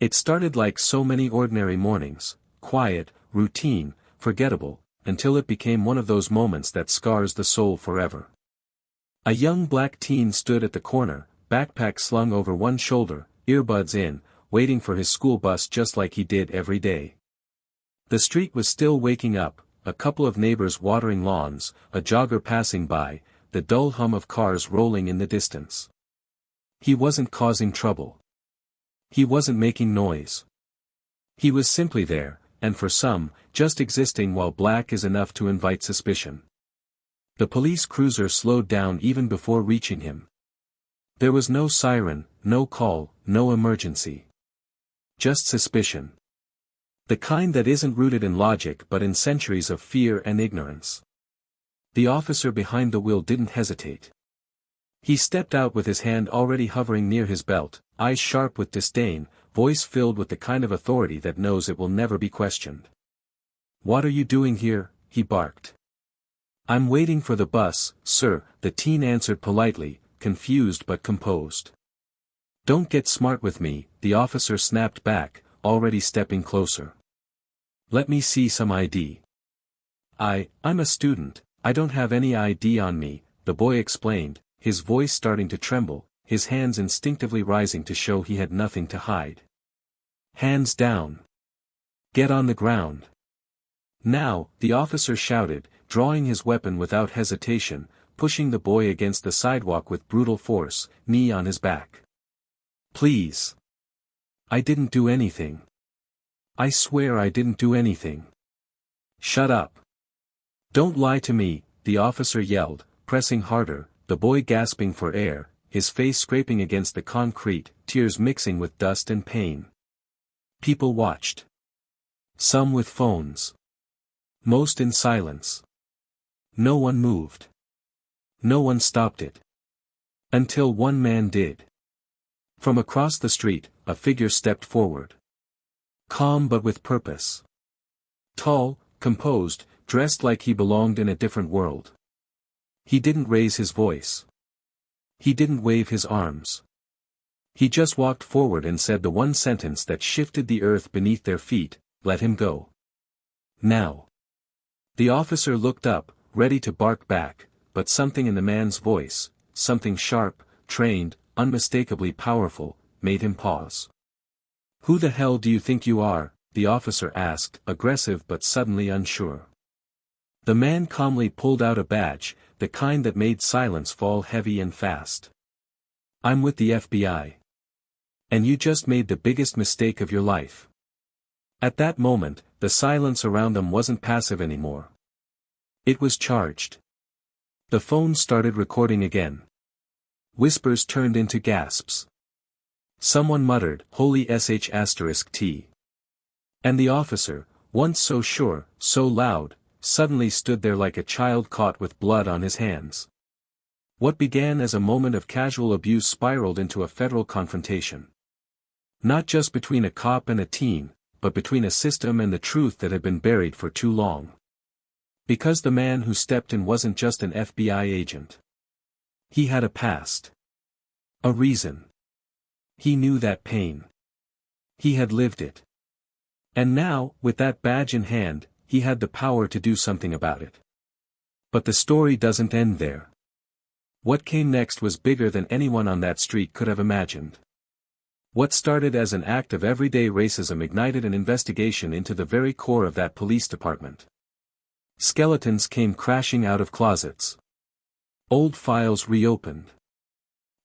It started like so many ordinary mornings, quiet, routine, forgettable, until it became one of those moments that scars the soul forever. A young black teen stood at the corner, backpack slung over one shoulder, earbuds in, waiting for his school bus just like he did every day. The street was still waking up, a couple of neighbors watering lawns, a jogger passing by, the dull hum of cars rolling in the distance. He wasn't causing trouble. He wasn't making noise. He was simply there, and for some, just existing while black is enough to invite suspicion. The police cruiser slowed down even before reaching him. There was no siren, no call, no emergency. Just suspicion. The kind that isn't rooted in logic but in centuries of fear and ignorance. The officer behind the wheel didn't hesitate. He stepped out with his hand already hovering near his belt, eyes sharp with disdain, voice filled with the kind of authority that knows it will never be questioned. "What are you doing here?" he barked. "I'm waiting for the bus, sir," the teen answered politely, confused but composed. "Don't get smart with me," the officer snapped back, already stepping closer. "Let me see some ID." I'm a student, I don't have any ID on me," the boy explained, his voice starting to tremble, his hands instinctively rising to show he had nothing to hide. "Hands down. Get on the ground." "Now," the officer shouted, drawing his weapon without hesitation, pushing the boy against the sidewalk with brutal force, knee on his back. "Please. I didn't do anything. I swear I didn't do anything." "Shut up. Don't lie to me," the officer yelled, pressing harder, the boy gasping for air, his face scraping against the concrete, tears mixing with dust and pain. People watched. Some with phones. Most in silence. No one moved. No one stopped it. Until one man did. From across the street, a figure stepped forward. Calm but with purpose. Tall, composed, dressed like he belonged in a different world. He didn't raise his voice. He didn't wave his arms. He just walked forward and said the one sentence that shifted the earth beneath their feet, "Let him go. Now." The officer looked up, ready to bark back, but something in the man's voice, something sharp, trained, unmistakably powerful, made him pause. "Who the hell do you think you are?" the officer asked, aggressive but suddenly unsure. The man calmly pulled out a badge, the kind that made silence fall heavy and fast. "I'm with the FBI. And you just made the biggest mistake of your life." At that moment, the silence around them wasn't passive anymore. It was charged. The phone started recording again. Whispers turned into gasps. Someone muttered, "Holy sh**t." And the officer, once so sure, so loud, suddenly stood there like a child caught with blood on his hands. What began as a moment of casual abuse spiraled into a federal confrontation. Not just between a cop and a teen, but between a system and the truth that had been buried for too long. Because the man who stepped in wasn't just an FBI agent. He had a past. A reason. He knew that pain. He had lived it. And now, with that badge in hand, he had the power to do something about it. But the story doesn't end there. What came next was bigger than anyone on that street could have imagined. What started as an act of everyday racism ignited an investigation into the very core of that police department. Skeletons came crashing out of closets. Old files reopened.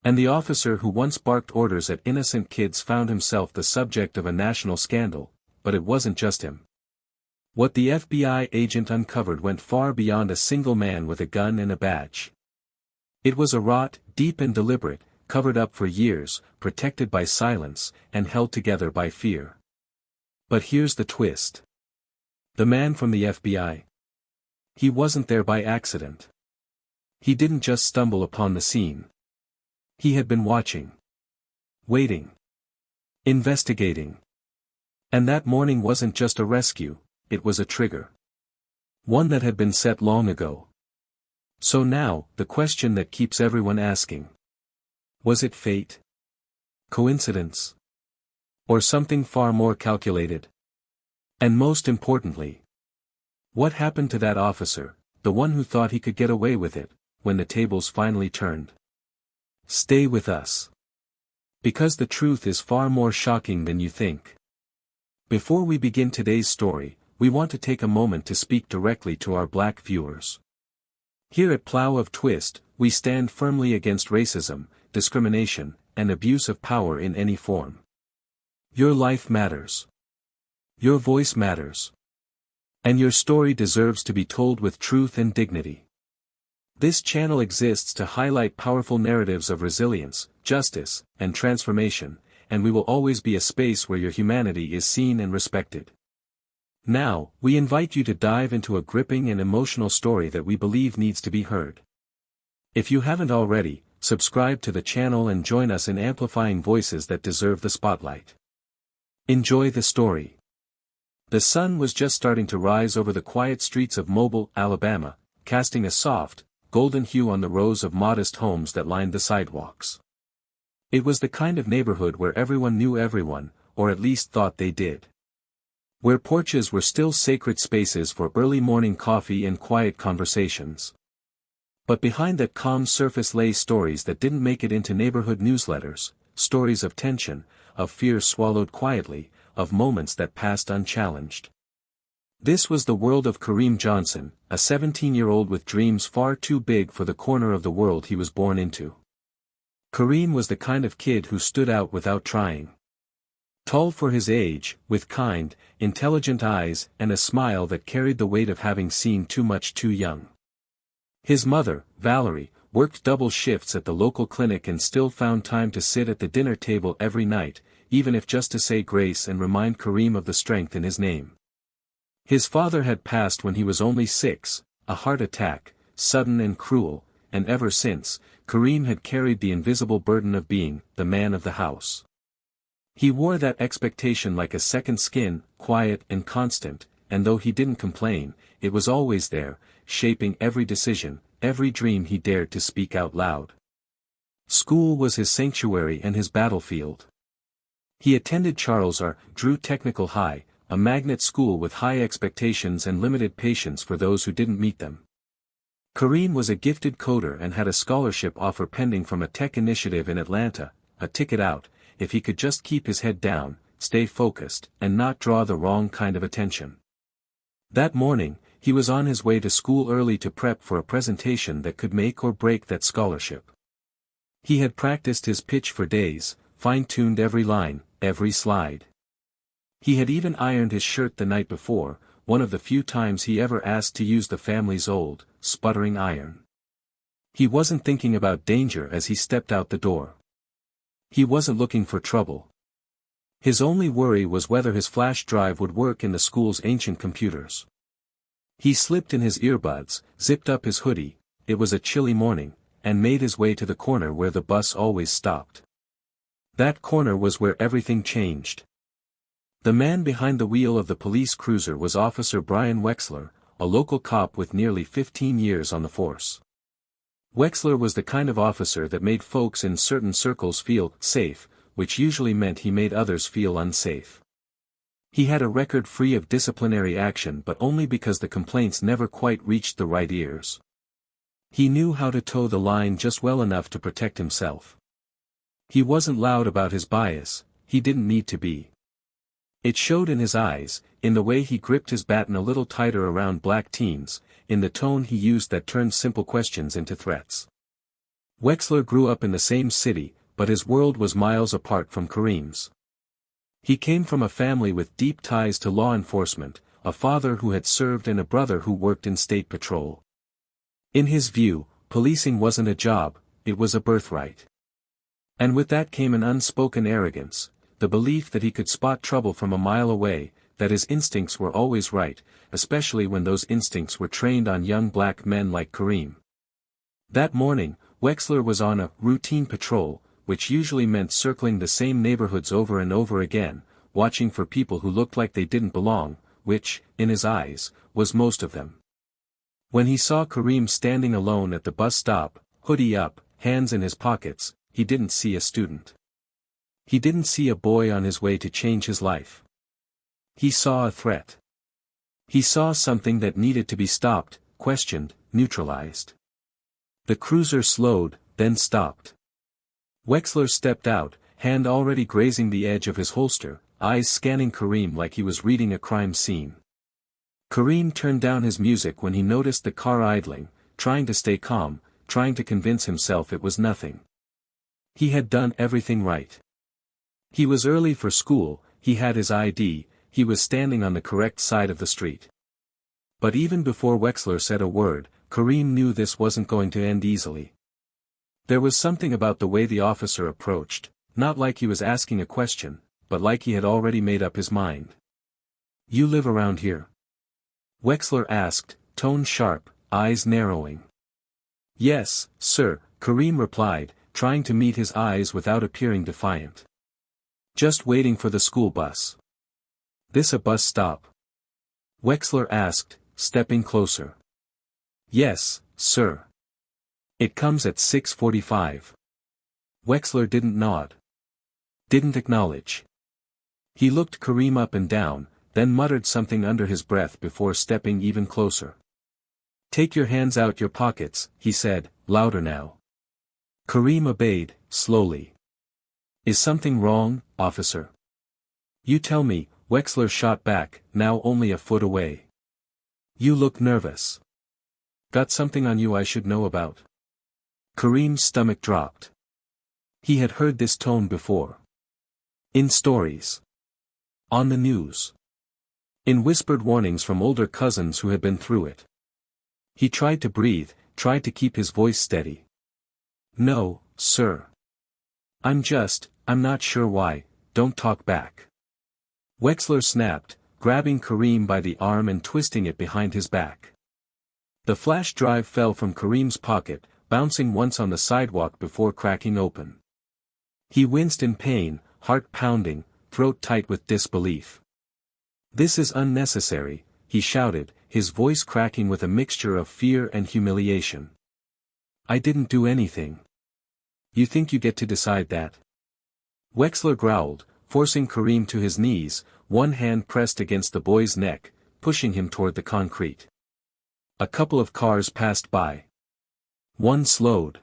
And the officer who once barked orders at innocent kids found himself the subject of a national scandal, but it wasn't just him. What the FBI agent uncovered went far beyond a single man with a gun and a badge. It was a rot, deep and deliberate, covered up for years, protected by silence, and held together by fear. But here's the twist. The man from the FBI. He wasn't there by accident. He didn't just stumble upon the scene. He had been watching. Waiting. Investigating. And that morning wasn't just a rescue, it was a trigger. One that had been set long ago. So now, the question that keeps everyone asking. Was it fate? Coincidence? Or something far more calculated? And most importantly, what happened to that officer, the one who thought he could get away with it, when the tables finally turned? Stay with us. Because the truth is far more shocking than you think. Before we begin today's story, we want to take a moment to speak directly to our black viewers. Here at Plow of Twist, we stand firmly against racism, discrimination, and abuse of power in any form. Your life matters. Your voice matters. And your story deserves to be told with truth and dignity. This channel exists to highlight powerful narratives of resilience, justice, and transformation, and we will always be a space where your humanity is seen and respected. Now, we invite you to dive into a gripping and emotional story that we believe needs to be heard. If you haven't already, subscribe to the channel and join us in amplifying voices that deserve the spotlight. Enjoy the story. The sun was just starting to rise over the quiet streets of Mobile, Alabama, casting a soft, golden hue on the rows of modest homes that lined the sidewalks. It was the kind of neighborhood where everyone knew everyone, or at least thought they did. Where porches were still sacred spaces for early morning coffee and quiet conversations. But behind that calm surface lay stories that didn't make it into neighborhood newsletters, stories of tension, of fear swallowed quietly, of moments that passed unchallenged. This was the world of Kareem Johnson, a 17-year-old with dreams far too big for the corner of the world he was born into. Kareem was the kind of kid who stood out without trying. Tall for his age, with kind, intelligent eyes and a smile that carried the weight of having seen too much too young. His mother, Valerie, worked double shifts at the local clinic and still found time to sit at the dinner table every night, even if just to say grace and remind Kareem of the strength in his name. His father had passed when he was only 6, a heart attack, sudden and cruel, and ever since, Kareem had carried the invisible burden of being the man of the house. He wore that expectation like a second skin, quiet and constant, and though he didn't complain, it was always there, shaping every decision, every dream he dared to speak out loud. School was his sanctuary and his battlefield. He attended Charles R. Drew Technical High, a magnet school with high expectations and limited patience for those who didn't meet them. Kareem was a gifted coder and had a scholarship offer pending from a tech initiative in Atlanta, a ticket out, if he could just keep his head down, stay focused, and not draw the wrong kind of attention. That morning, he was on his way to school early to prep for a presentation that could make or break that scholarship. He had practiced his pitch for days, fine-tuned every line, every slide. He had even ironed his shirt the night before, one of the few times he ever asked to use the family's old, sputtering iron. He wasn't thinking about danger as he stepped out the door. He wasn't looking for trouble. His only worry was whether his flash drive would work in the school's ancient computers. He slipped in his earbuds, zipped up his hoodie, it was a chilly morning, and made his way to the corner where the bus always stopped. That corner was where everything changed. The man behind the wheel of the police cruiser was Officer Brian Wexler, a local cop with nearly 15 years on the force. Wexler was the kind of officer that made folks in certain circles feel safe, which usually meant he made others feel unsafe. He had a record free of disciplinary action but only because the complaints never quite reached the right ears. He knew how to toe the line just well enough to protect himself. He wasn't loud about his bias, he didn't need to be. It showed in his eyes, in the way he gripped his baton a little tighter around black teens, in the tone he used that turned simple questions into threats. Wexler grew up in the same city, but his world was miles apart from Kareem's. He came from a family with deep ties to law enforcement, a father who had served and a brother who worked in state patrol. In his view, policing wasn't a job, it was a birthright. And with that came an unspoken arrogance, the belief that he could spot trouble from a mile away, that his instincts were always right, especially when those instincts were trained on young black men like Kareem. That morning, Wexler was on a routine patrol, which usually meant circling the same neighborhoods over and over again, watching for people who looked like they didn't belong, which, in his eyes, was most of them. When he saw Kareem standing alone at the bus stop, hoodie up, hands in his pockets, he didn't see a student. He didn't see a boy on his way to change his life. He saw a threat. He saw something that needed to be stopped, questioned, neutralized. The cruiser slowed, then stopped. Wexler stepped out, hand already grazing the edge of his holster, eyes scanning Kareem like he was reading a crime scene. Kareem turned down his music when he noticed the car idling, trying to stay calm, trying to convince himself it was nothing. He had done everything right. He was early for school, he had his ID, he was standing on the correct side of the street. But even before Wexler said a word, Kareem knew this wasn't going to end easily. There was something about the way the officer approached, not like he was asking a question, but like he had already made up his mind. "You live around here?" Wexler asked, tone sharp, eyes narrowing. "Yes, sir," Kareem replied, trying to meet his eyes without appearing defiant. "Just waiting for the school bus." "This a bus stop?" Wexler asked, stepping closer. "Yes, sir. It comes at 6:45. Wexler didn't nod. Didn't acknowledge. He looked Kareem up and down, then muttered something under his breath before stepping even closer. "Take your hands out your pockets," he said, louder now. Kareem obeyed, slowly. "Is something wrong, officer?" "You tell me," Wexler shot back, now only a foot away. "You look nervous. Got something on you I should know about?" Kareem's stomach dropped. He had heard this tone before. In stories. On the news. In whispered warnings from older cousins who had been through it. He tried to breathe, tried to keep his voice steady. "No, sir. I'm not sure why, don't talk back." Wexler snapped, grabbing Kareem by the arm and twisting it behind his back. The flash drive fell from Kareem's pocket, bouncing once on the sidewalk before cracking open. He winced in pain, heart pounding, throat tight with disbelief. "This is unnecessary," he shouted, his voice cracking with a mixture of fear and humiliation. "I didn't do anything. You think you get to decide that?" Wexler growled, forcing Kareem to his knees, one hand pressed against the boy's neck, pushing him toward the concrete. A couple of cars passed by. One slowed.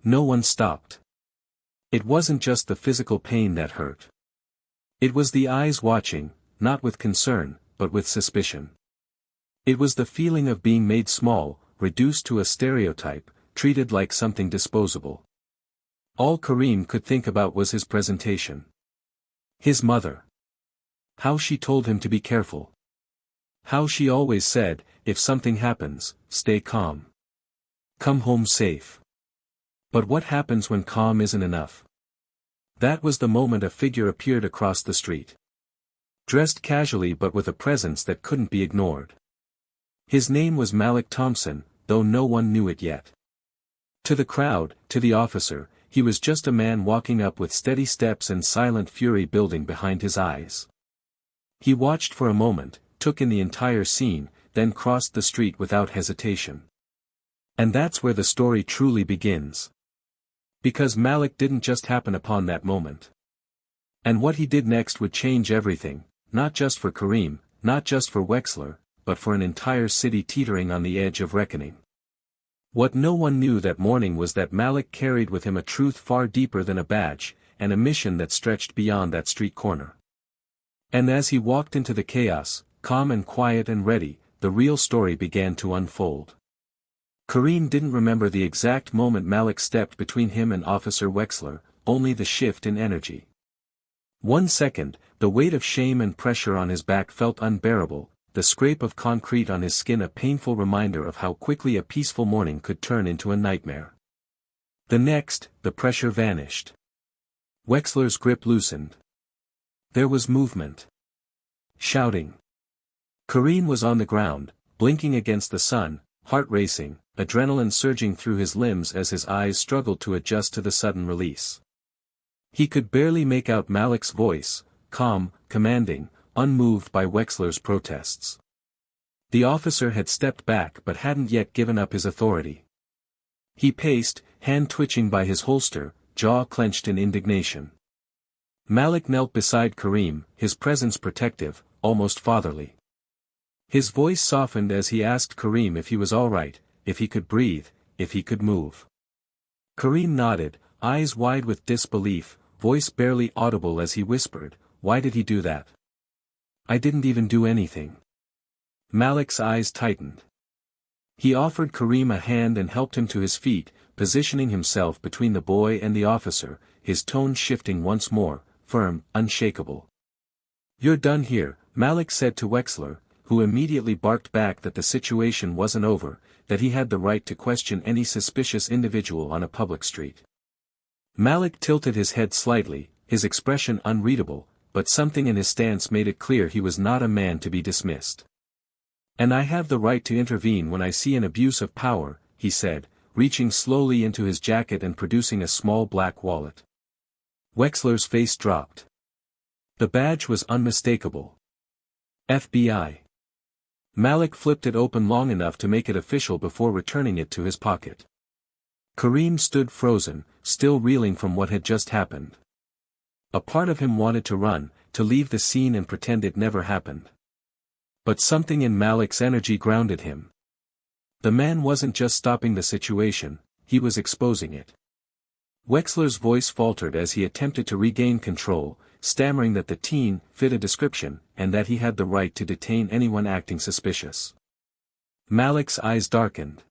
No one stopped. It wasn't just the physical pain that hurt. It was the eyes watching, not with concern, but with suspicion. It was the feeling of being made small, reduced to a stereotype, treated like something disposable. All Kareem could think about was his presentation. His mother. How she told him to be careful. How she always said, if something happens, stay calm. Come home safe. But what happens when calm isn't enough? That was the moment a figure appeared across the street. Dressed casually but with a presence that couldn't be ignored. His name was Malik Thompson, though no one knew it yet. To the crowd, to the officer, he was just a man walking up with steady steps and silent fury building behind his eyes. He watched for a moment, took in the entire scene, then crossed the street without hesitation. And that's where the story truly begins. Because Malik didn't just happen upon that moment. And what he did next would change everything, not just for Kareem, not just for Wexler, but for an entire city teetering on the edge of reckoning. What no one knew that morning was that Malik carried with him a truth far deeper than a badge, and a mission that stretched beyond that street corner. And as he walked into the chaos, calm and quiet and ready, the real story began to unfold. Kareem didn't remember the exact moment Malik stepped between him and Officer Wexler, only the shift in energy. 1 second, the weight of shame and pressure on his back felt unbearable, the scrape of concrete on his skin a painful reminder of how quickly a peaceful morning could turn into a nightmare. The next, the pressure vanished. Wexler's grip loosened. There was movement. Shouting. Kareem was on the ground, blinking against the sun, heart racing, adrenaline surging through his limbs as his eyes struggled to adjust to the sudden release. He could barely make out Malik's voice, calm, commanding, unmoved by Wexler's protests. The officer had stepped back but hadn't yet given up his authority. He paced, hand twitching by his holster, jaw clenched in indignation. Malik knelt beside Kareem, his presence protective, almost fatherly. His voice softened as he asked Kareem if he was all right, if he could breathe, if he could move. Kareem nodded, eyes wide with disbelief, voice barely audible as he whispered, "Why did he do that? I didn't even do anything." Malik's eyes tightened. He offered Kareem a hand and helped him to his feet, positioning himself between the boy and the officer, his tone shifting once more, firm, unshakable. "You're done here," Malik said to Wexler, who immediately barked back that the situation wasn't over, that he had the right to question any suspicious individual on a public street. Malik tilted his head slightly, his expression unreadable, but something in his stance made it clear he was not a man to be dismissed. "And I have the right to intervene when I see an abuse of power," he said, reaching slowly into his jacket and producing a small black wallet. Wexler's face dropped. The badge was unmistakable. FBI. Malik flipped it open long enough to make it official before returning it to his pocket. Kareem stood frozen, still reeling from what had just happened. A part of him wanted to run, to leave the scene and pretend it never happened. But something in Malik's energy grounded him. The man wasn't just stopping the situation, he was exposing it. Wexler's voice faltered as he attempted to regain control, stammering that the teen fit a description, and that he had the right to detain anyone acting suspicious. Malik's eyes darkened.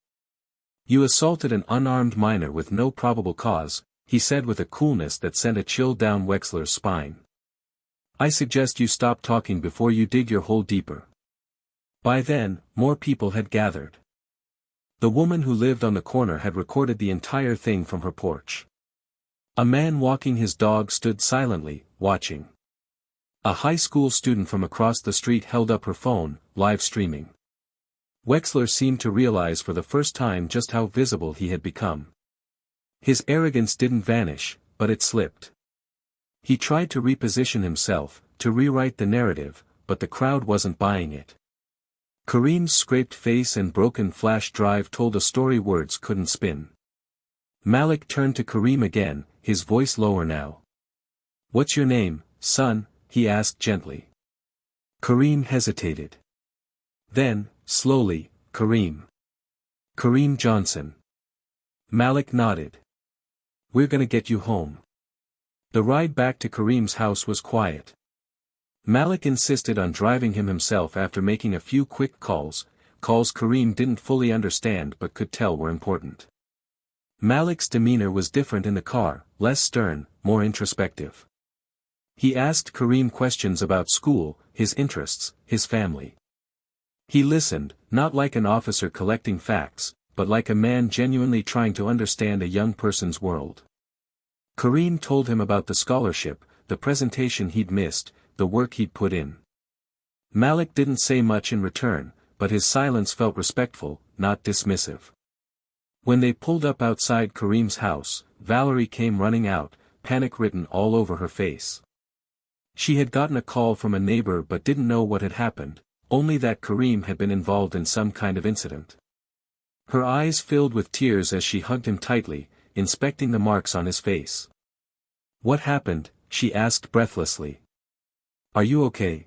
"You assaulted an unarmed minor with no probable cause," he said with a coolness that sent a chill down Wexler's spine. "I suggest you stop talking before you dig your hole deeper." By then, more people had gathered. The woman who lived on the corner had recorded the entire thing from her porch. A man walking his dog stood silently, watching. A high school student from across the street held up her phone, live streaming. Wexler seemed to realize for the first time just how visible he had become. His arrogance didn't vanish, but it slipped. He tried to reposition himself, to rewrite the narrative, but the crowd wasn't buying it. Kareem's scraped face and broken flash drive told a story words couldn't spin. Malik turned to Kareem again, his voice lower now. "What's your name, son?" he asked gently. Kareem hesitated. Then, slowly, "Kareem. Kareem Johnson." Malik nodded. "We're gonna get you home." The ride back to Kareem's house was quiet. Malik insisted on driving him himself after making a few quick calls Kareem didn't fully understand but could tell were important. Malik's demeanor was different in the car, less stern, more introspective. He asked Kareem questions about school, his interests, his family. He listened, not like an officer collecting facts, but like a man genuinely trying to understand a young person's world. Kareem told him about the scholarship, the presentation he'd missed, the work he'd put in. Malik didn't say much in return, but his silence felt respectful, not dismissive. When they pulled up outside Kareem's house, Valerie came running out, panic written all over her face. She had gotten a call from a neighbor but didn't know what had happened, only that Kareem had been involved in some kind of incident. Her eyes filled with tears as she hugged him tightly, inspecting the marks on his face. "What happened?" she asked breathlessly. "Are you okay?"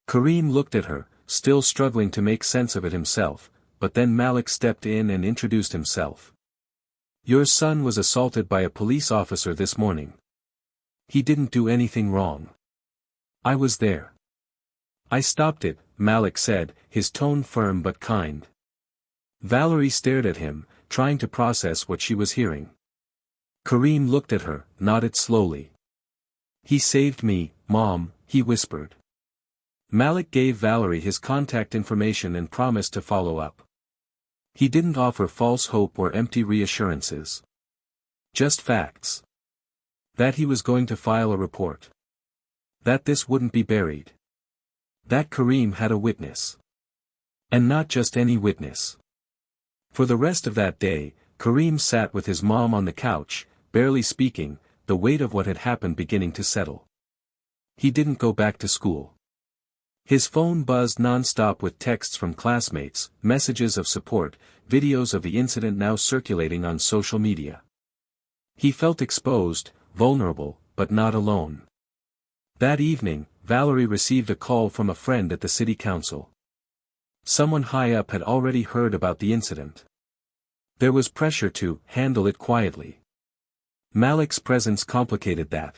Kareem looked at her, still struggling to make sense of it himself, but then Malik stepped in and introduced himself. "Your son was assaulted by a police officer this morning. He didn't do anything wrong. I was there. I stopped it," Malik said, his tone firm but kind. Valerie stared at him, trying to process what she was hearing. Kareem looked at her, nodded slowly. "He saved me, Mom," he whispered. Malik gave Valerie his contact information and promised to follow up. He didn't offer false hope or empty reassurances. Just facts. That he was going to file a report. That this wouldn't be buried. That Kareem had a witness. And not just any witness. For the rest of that day, Kareem sat with his mom on the couch, barely speaking, the weight of what had happened beginning to settle. He didn't go back to school. His phone buzzed non-stop with texts from classmates, messages of support, videos of the incident now circulating on social media. He felt exposed, vulnerable, but not alone. That evening, Valerie received a call from a friend at the city council. Someone high up had already heard about the incident. There was pressure to handle it quietly. Malik's presence complicated that.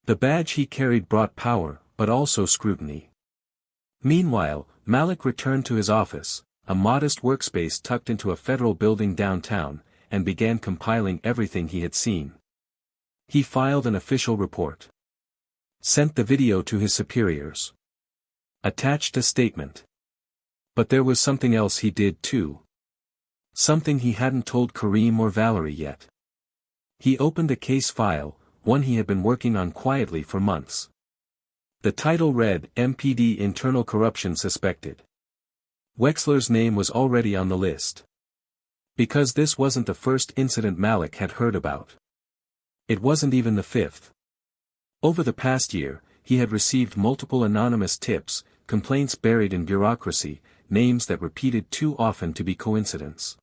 The badge he carried brought power, but also scrutiny. Meanwhile, Malik returned to his office, a modest workspace tucked into a federal building downtown, and began compiling everything he had seen. He filed an official report. Sent the video to his superiors. Attached a statement. But there was something else he did too. Something he hadn't told Kareem or Valerie yet. He opened a case file, one he had been working on quietly for months. The title read, MPD Internal Corruption Suspected. Wexler's name was already on the list. Because this wasn't the first incident Malik had heard about. It wasn't even the fifth. Over the past year, he had received multiple anonymous tips, complaints buried in bureaucracy, names that repeated too often to be coincidence.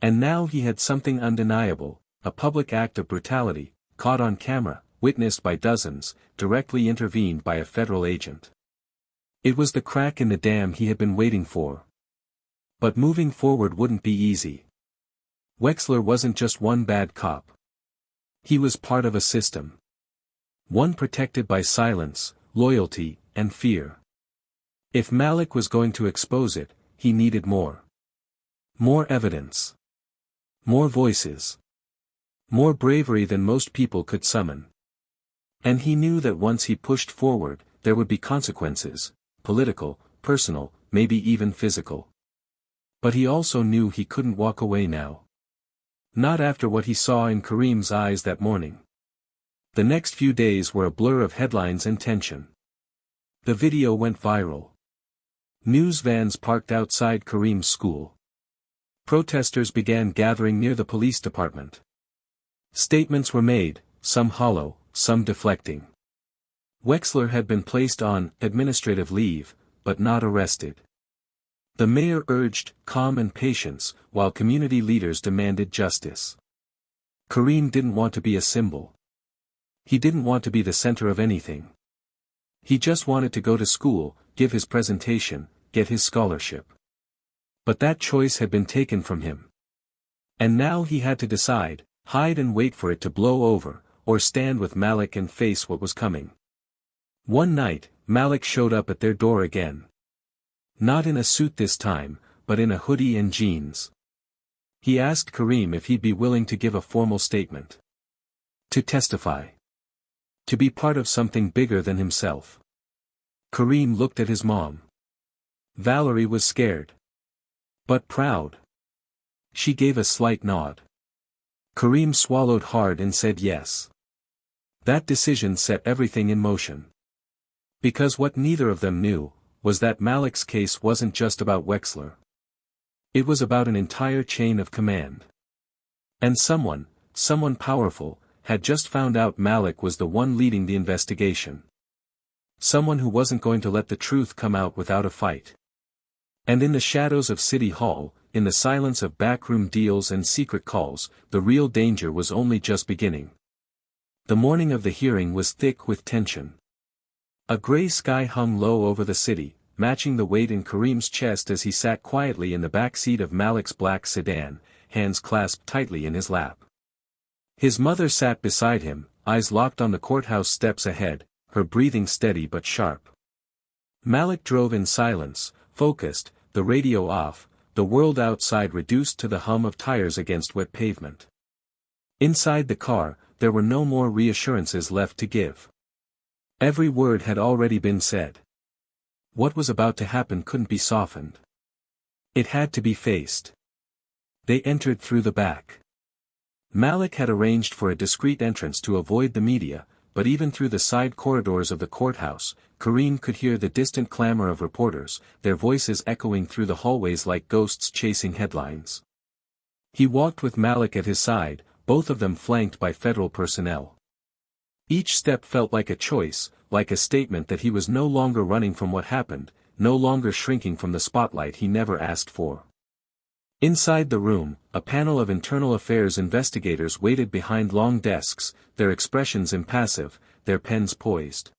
And now he had something undeniable, a public act of brutality, caught on camera, witnessed by dozens, directly intervened by a federal agent. It was the crack in the dam he had been waiting for. But moving forward wouldn't be easy. Wexler wasn't just one bad cop. He was part of a system. One protected by silence, loyalty, and fear. If Malik was going to expose it, he needed more. More evidence. More voices. More bravery than most people could summon. And he knew that once he pushed forward, there would be consequences, political, personal, maybe even physical. But he also knew he couldn't walk away now. Not after what he saw in Kareem's eyes that morning. The next few days were a blur of headlines and tension. The video went viral. News vans parked outside Kareem's school. Protesters began gathering near the police department. Statements were made, some hollow, some deflecting. Wexler had been placed on administrative leave, but not arrested. The mayor urged calm and patience, while community leaders demanded justice. Kareem didn't want to be a symbol. He didn't want to be the center of anything. He just wanted to go to school, give his presentation, get his scholarship. But that choice had been taken from him. And now he had to decide, hide and wait for it to blow over, or stand with Malik and face what was coming. One night, Malik showed up at their door again. Not in a suit this time, but in a hoodie and jeans. He asked Kareem if he'd be willing to give a formal statement. To testify. To be part of something bigger than himself. Kareem looked at his mom. Valerie was scared. But proud. She gave a slight nod. Kareem swallowed hard and said yes. That decision set everything in motion. Because what neither of them knew, was that Malik's case wasn't just about Wexler. It was about an entire chain of command. And someone powerful, had just found out Malik was the one leading the investigation. Someone who wasn't going to let the truth come out without a fight. And in the shadows of City Hall, in the silence of backroom deals and secret calls, the real danger was only just beginning. The morning of the hearing was thick with tension. A gray sky hung low over the city, matching the weight in Kareem's chest as he sat quietly in the back seat of Malik's black sedan, hands clasped tightly in his lap. His mother sat beside him, eyes locked on the courthouse steps ahead, her breathing steady but sharp. Malik drove in silence, focused, the radio off, the world outside reduced to the hum of tires against wet pavement. Inside the car, there were no more reassurances left to give. Every word had already been said. What was about to happen couldn't be softened. It had to be faced. They entered through the back. Malik had arranged for a discreet entrance to avoid the media, but even through the side corridors of the courthouse, Kareem could hear the distant clamor of reporters, their voices echoing through the hallways like ghosts chasing headlines. He walked with Malik at his side, both of them flanked by federal personnel. Each step felt like a choice, like a statement that he was no longer running from what happened, no longer shrinking from the spotlight he never asked for. Inside the room, a panel of internal affairs investigators waited behind long desks, their expressions impassive, their pens poised.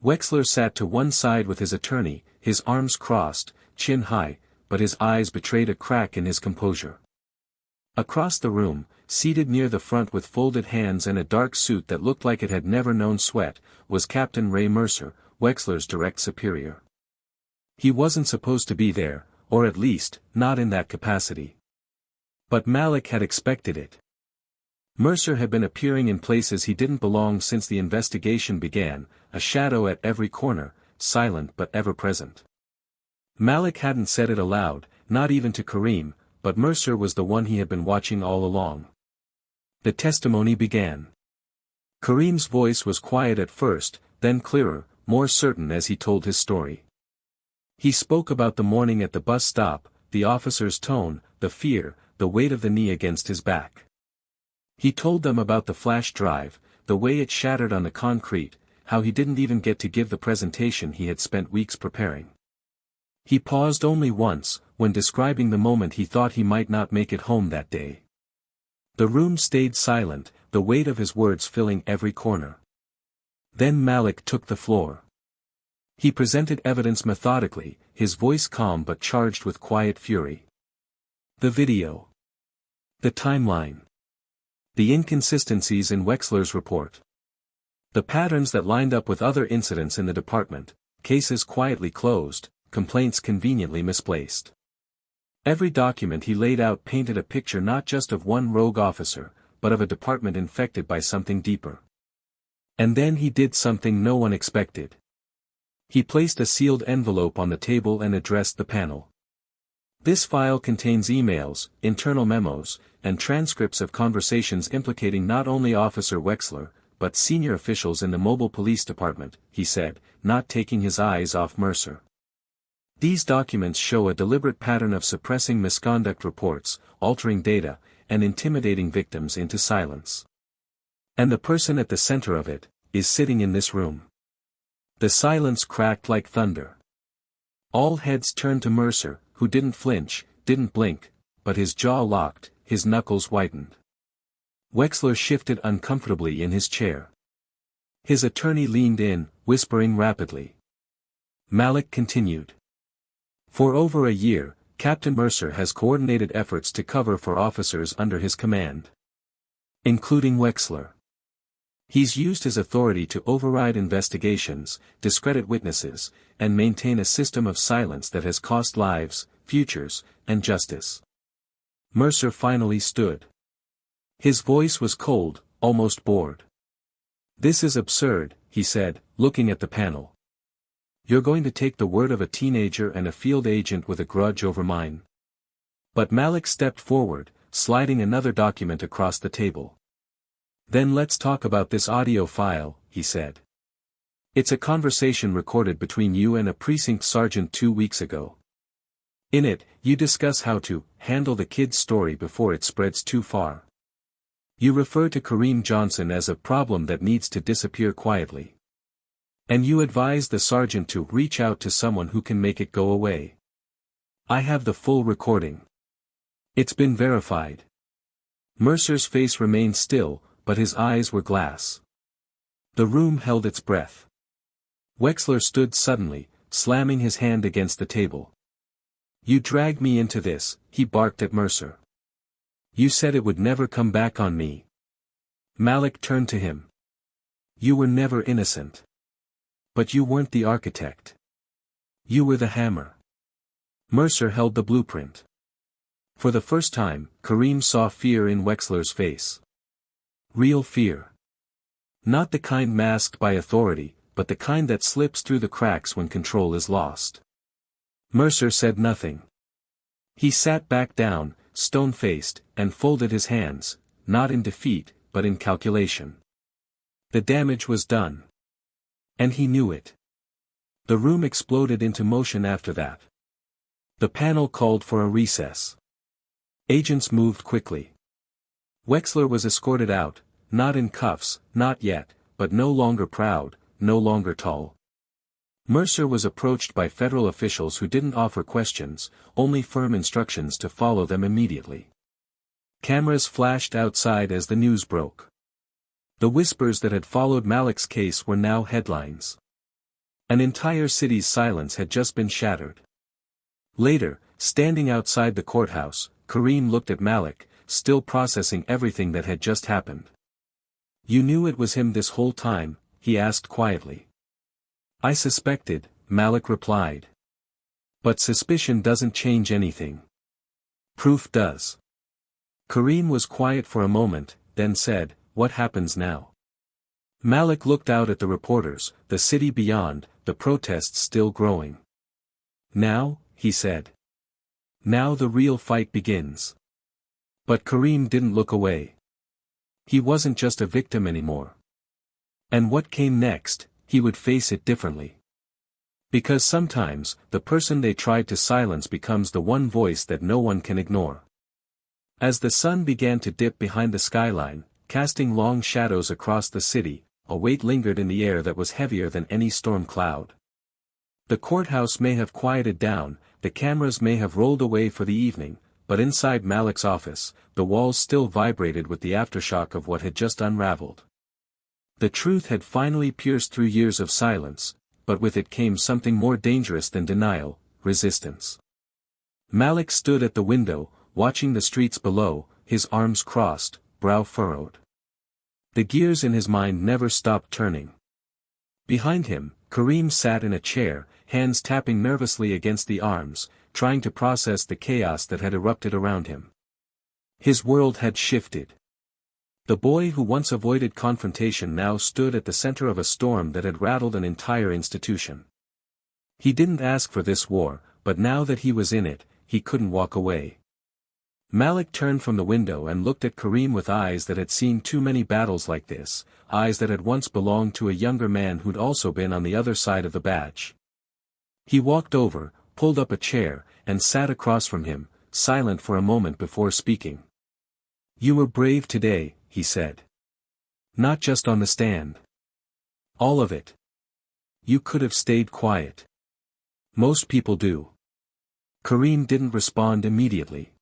Wexler sat to one side with his attorney, his arms crossed, chin high, but his eyes betrayed a crack in his composure. Across the room, seated near the front with folded hands and a dark suit that looked like it had never known sweat, was Captain Ray Mercer, Wexler's direct superior. He wasn't supposed to be there, or at least, not in that capacity. But Malik had expected it. Mercer had been appearing in places he didn't belong since the investigation began, a shadow at every corner, silent but ever present. Malik hadn't said it aloud, not even to Kareem, but Mercer was the one he had been watching all along. The testimony began. Kareem's voice was quiet at first, then clearer, more certain as he told his story. He spoke about the morning at the bus stop, the officer's tone, the fear, the weight of the knee against his back. He told them about the flash drive, the way it shattered on the concrete, how he didn't even get to give the presentation he had spent weeks preparing. He paused only once, when describing the moment he thought he might not make it home that day. The room stayed silent, the weight of his words filling every corner. Then Malik took the floor. He presented evidence methodically, his voice calm but charged with quiet fury. The video. The timeline. The inconsistencies in Wexler's report. The patterns that lined up with other incidents in the department, cases quietly closed, complaints conveniently misplaced. Every document he laid out painted a picture not just of one rogue officer, but of a department infected by something deeper. And then he did something no one expected. He placed a sealed envelope on the table and addressed the panel. This file contains emails, internal memos, and transcripts of conversations implicating not only Officer Wexler, but senior officials in the mobile police department, he said, not taking his eyes off Mercer. These documents show a deliberate pattern of suppressing misconduct reports, altering data, and intimidating victims into silence. And the person at the center of it, is sitting in this room. The silence cracked like thunder. All heads turned to Mercer, who didn't flinch, didn't blink, but his jaw locked, his knuckles whitened. Wexler shifted uncomfortably in his chair. His attorney leaned in, whispering rapidly. Malik continued. For over a year, Captain Mercer has coordinated efforts to cover for officers under his command. Including Wexler. He's used his authority to override investigations, discredit witnesses, and maintain a system of silence that has cost lives, futures, and justice. Mercer finally stood. His voice was cold, almost bored. This is absurd, he said, looking at the panel. You're going to take the word of a teenager and a field agent with a grudge over mine. But Malik stepped forward, sliding another document across the table. Then let's talk about this audio file, he said. It's a conversation recorded between you and a precinct sergeant 2 weeks ago. In it, you discuss how to handle the kid's story before it spreads too far. You refer to Kareem Johnson as a problem that needs to disappear quietly. And you advise the sergeant to reach out to someone who can make it go away. I have the full recording. It's been verified. Mercer's face remained still, but his eyes were glass. The room held its breath. Wexler stood suddenly, slamming his hand against the table. You dragged me into this, he barked at Mercer. You said it would never come back on me. Malik turned to him. You were never innocent. But you weren't the architect. You were the hammer. Mercer held the blueprint. For the first time, Kareem saw fear in Wexler's face. Real fear. Not the kind masked by authority, but the kind that slips through the cracks when control is lost. Mercer said nothing. He sat back down, stone-faced, and folded his hands, not in defeat, but in calculation. The damage was done. And he knew it. The room exploded into motion after that. The panel called for a recess. Agents moved quickly. Wexler was escorted out, not in cuffs, not yet, but no longer proud, no longer tall. Mercer was approached by federal officials who didn't offer questions, only firm instructions to follow them immediately. Cameras flashed outside as the news broke. The whispers that had followed Malik's case were now headlines. An entire city's silence had just been shattered. Later, standing outside the courthouse, Kareem looked at Malik, still processing everything that had just happened. "You knew it was him this whole time?" he asked quietly. "I suspected," Malik replied. "But suspicion doesn't change anything. Proof does." Kareem was quiet for a moment, then said, "What happens now?" Malik looked out at the reporters, the city beyond, the protests still growing. "Now," he said. "Now the real fight begins." But Kareem didn't look away. He wasn't just a victim anymore. And what came next, he would face it differently. Because sometimes, the person they tried to silence becomes the one voice that no one can ignore. As the sun began to dip behind the skyline, casting long shadows across the city, a weight lingered in the air that was heavier than any storm cloud. The courthouse may have quieted down, the cameras may have rolled away for the evening, but inside Malik's office, the walls still vibrated with the aftershock of what had just unraveled. The truth had finally pierced through years of silence, but with it came something more dangerous than denial: resistance. Malik stood at the window, watching the streets below, his arms crossed, brow furrowed. The gears in his mind never stopped turning. Behind him, Kareem sat in a chair, hands tapping nervously against the arms, trying to process the chaos that had erupted around him. His world had shifted. The boy who once avoided confrontation now stood at the center of a storm that had rattled an entire institution. He didn't ask for this war, but now that he was in it, he couldn't walk away. Malik turned from the window and looked at Kareem with eyes that had seen too many battles like this, eyes that had once belonged to a younger man who'd also been on the other side of the badge. He walked over, pulled up a chair, and sat across from him, silent for a moment before speaking. "You were brave today," he said. "Not just on the stand. All of it. You could have stayed quiet. Most people do." Kareem didn't respond immediately.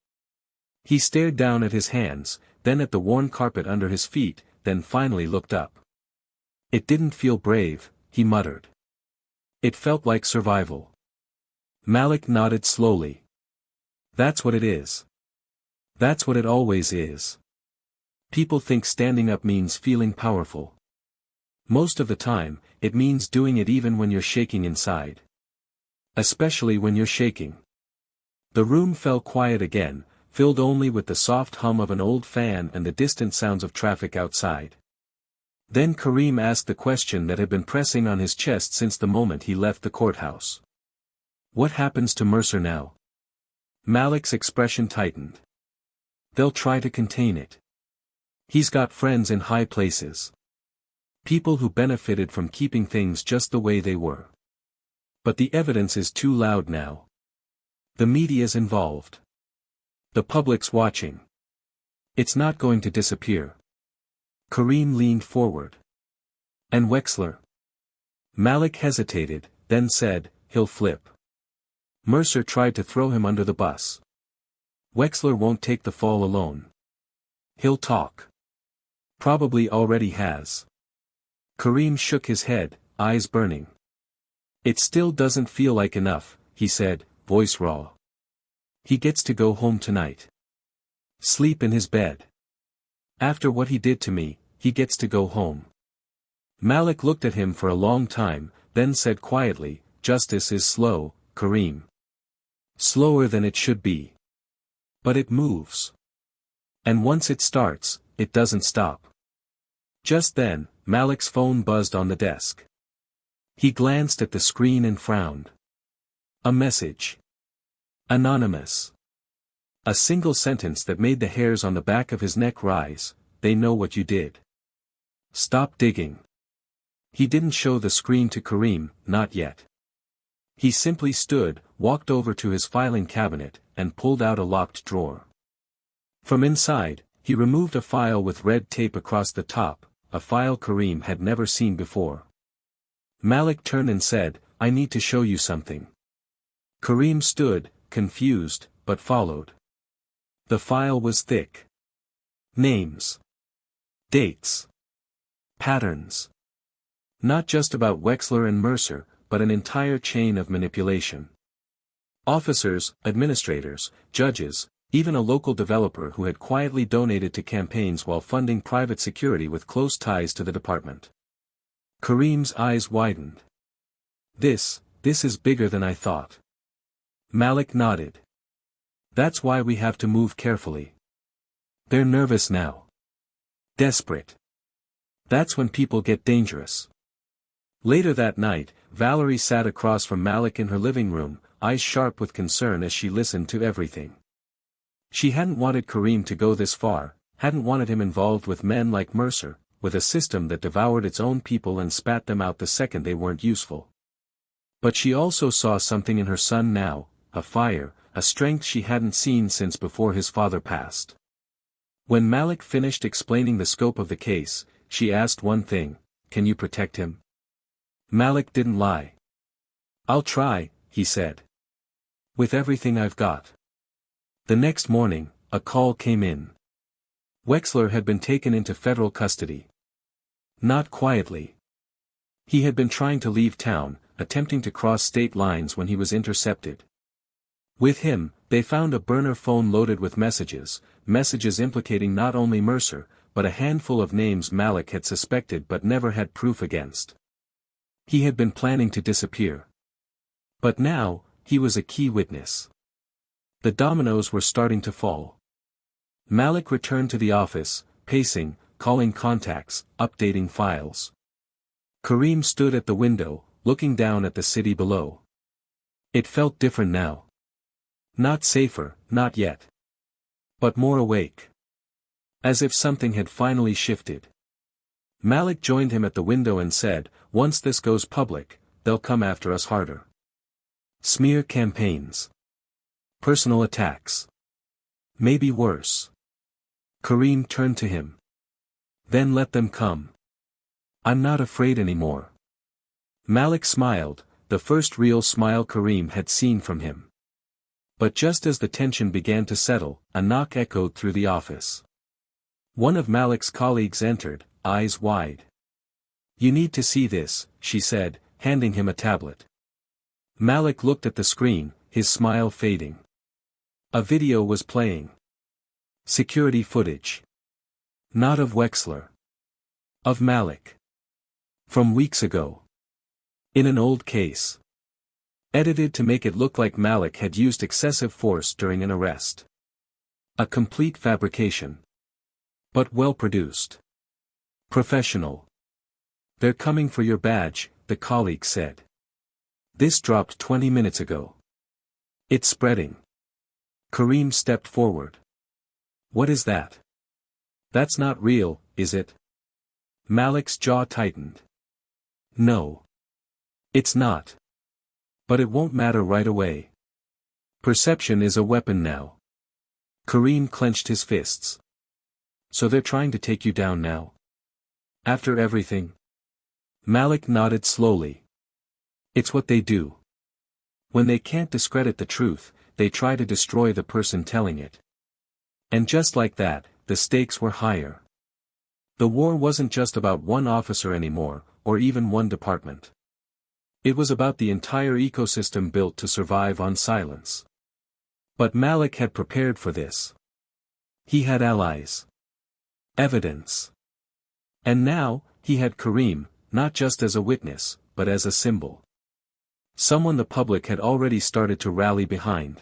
He stared down at his hands, then at the worn carpet under his feet, then finally looked up. "It didn't feel brave," he muttered. "It felt like survival." Malik nodded slowly. "That's what it is. That's what it always is. People think standing up means feeling powerful. Most of the time, it means doing it even when you're shaking inside. Especially when you're shaking." The room fell quiet again, filled only with the soft hum of an old fan and the distant sounds of traffic outside. Then Kareem asked the question that had been pressing on his chest since the moment he left the courthouse. "What happens to Mercer now?" Malik's expression tightened. "They'll try to contain it. He's got friends in high places. People who benefited from keeping things just the way they were. But the evidence is too loud now. The media's involved. The public's watching. It's not going to disappear." Kareem leaned forward. "And Wexler?" Malik hesitated, then said, "He'll flip. Mercer tried to throw him under the bus. Wexler won't take the fall alone. He'll talk. Probably already has." Kareem shook his head, eyes burning. "It still doesn't feel like enough," he said, voice raw. "He gets to go home tonight. Sleep in his bed. After what he did to me, he gets to go home." Malik looked at him for a long time, then said quietly, "Justice is slow, Kareem. Slower than it should be. But it moves. And once it starts, it doesn't stop." Just then, Malik's phone buzzed on the desk. He glanced at the screen and frowned. A message. Anonymous. A single sentence that made the hairs on the back of his neck rise: "They know what you did. Stop digging." He didn't show the screen to Kareem, not yet. He simply stood, walked over to his filing cabinet, and pulled out a locked drawer. From inside, he removed a file with red tape across the top, a file Kareem had never seen before. Malik turned and said, "I need to show you something." Kareem stood, confused, but followed. The file was thick. Names. Dates. Patterns. Not just about Wexler and Mercer, but an entire chain of manipulation. Officers, administrators, judges, even a local developer who had quietly donated to campaigns while funding private security with close ties to the department. Kareem's eyes widened. This is bigger than I thought. Malik nodded. That's why we have to move carefully. They're nervous now. Desperate. That's when people get dangerous. Later that night, Valerie sat across from Malik in her living room, eyes sharp with concern as she listened to everything. She hadn't wanted Kareem to go this far, hadn't wanted him involved with men like Mercer, with a system that devoured its own people and spat them out the second they weren't useful. But she also saw something in her son now, a fire, a strength she hadn't seen since before his father passed. When Malik finished explaining the scope of the case, she asked one thing: can you protect him? Malik didn't lie. I'll try, he said. With everything I've got. The next morning, a call came in. Wexler had been taken into federal custody. Not quietly. He had been trying to leave town, attempting to cross state lines when he was intercepted. With him, they found a burner phone loaded with messages implicating not only Mercer, but a handful of names Malik had suspected but never had proof against. He had been planning to disappear. But now, he was a key witness. The dominoes were starting to fall. Malik returned to the office, pacing, calling contacts, updating files. Kareem stood at the window, looking down at the city below. It felt different now. Not safer, not yet. But more awake. As if something had finally shifted. Malik joined him at the window and said, once this goes public, they'll come after us harder. Smear campaigns. Personal attacks. Maybe worse. Kareem turned to him. Then let them come. I'm not afraid anymore. Malik smiled, the first real smile Kareem had seen from him. But just as the tension began to settle, a knock echoed through the office. One of Malik's colleagues entered, eyes wide. You need to see this, she said, handing him a tablet. Malik looked at the screen, his smile fading. A video was playing. Security footage. Not of Wexler. Of Malik. From weeks ago. In an old case. Edited to make it look like Malik had used excessive force during an arrest. A complete fabrication. But well produced. Professional. They're coming for your badge, the colleague said. This dropped 20 minutes ago. It's spreading. Kareem stepped forward. What is that? That's not real, is it? Malik's jaw tightened. No. It's not. But it won't matter right away. Perception is a weapon now. Kareem clenched his fists. So they're trying to take you down now? After everything? Malik nodded slowly. It's what they do. When they can't discredit the truth, they try to destroy the person telling it. And just like that, the stakes were higher. The war wasn't just about one officer anymore, or even one department. It was about the entire ecosystem built to survive on silence. But Malik had prepared for this. He had allies. Evidence. And now, he had Kareem, not just as a witness, but as a symbol. Someone the public had already started to rally behind.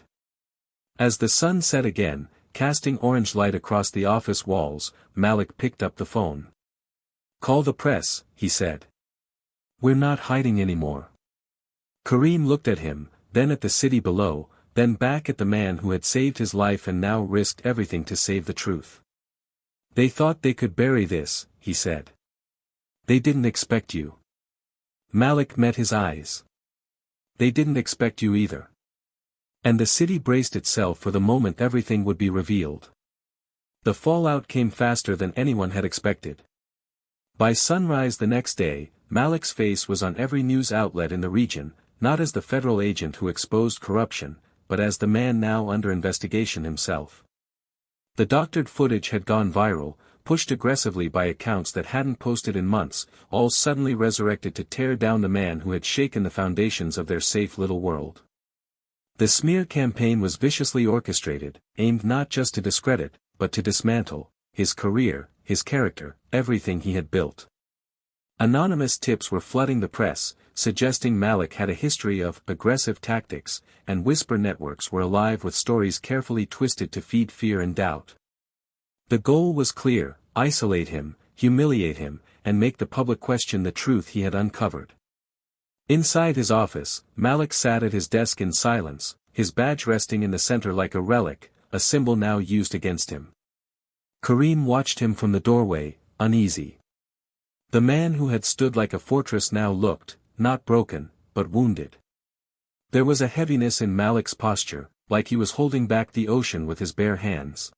As the sun set again, casting orange light across the office walls, Malik picked up the phone. Call the press, he said. We're not hiding anymore. Kareem looked at him, then at the city below, then back at the man who had saved his life and now risked everything to save the truth. They thought they could bury this, he said. They didn't expect you. Malik met his eyes. They didn't expect you either. And the city braced itself for the moment everything would be revealed. The fallout came faster than anyone had expected. By sunrise the next day, Malik's face was on every news outlet in the region, not as the federal agent who exposed corruption, but as the man now under investigation himself. The doctored footage had gone viral, pushed aggressively by accounts that hadn't posted in months, all suddenly resurrected to tear down the man who had shaken the foundations of their safe little world. The smear campaign was viciously orchestrated, aimed not just to discredit, but to dismantle his career, his character, everything he had built. Anonymous tips were flooding the press, suggesting Malik had a history of aggressive tactics, and whisper networks were alive with stories carefully twisted to feed fear and doubt. The goal was clear: isolate him, humiliate him, and make the public question the truth he had uncovered. Inside his office, Malik sat at his desk in silence, his badge resting in the center like a relic, a symbol now used against him. Kareem watched him from the doorway, uneasy. The man who had stood like a fortress now looked, not broken, but wounded. There was a heaviness in Malik's posture, like he was holding back the ocean with his bare hands.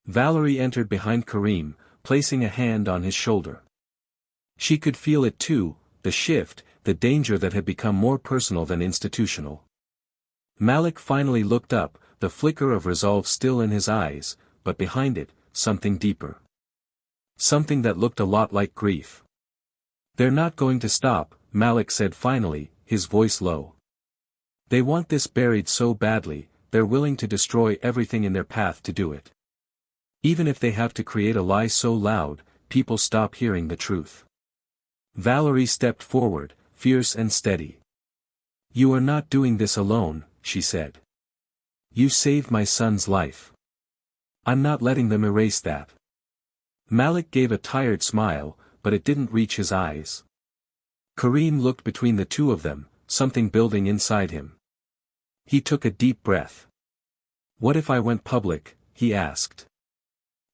Valerie entered behind Kareem, placing a hand on his shoulder. She could feel it too, the shift, the danger that had become more personal than institutional. Malik finally looked up, the flicker of resolve still in his eyes, but behind it, something deeper. Something that looked a lot like grief. "They're not going to stop," Malik said finally, his voice low. "They want this buried so badly, they're willing to destroy everything in their path to do it. Even if they have to create a lie so loud, people stop hearing the truth." Valerie stepped forward, fierce and steady. "You are not doing this alone," she said. "You saved my son's life. I'm not letting them erase that." Malik gave a tired smile, but it didn't reach his eyes. Kareem looked between the two of them, something building inside him. He took a deep breath. "What if I went public?" he asked.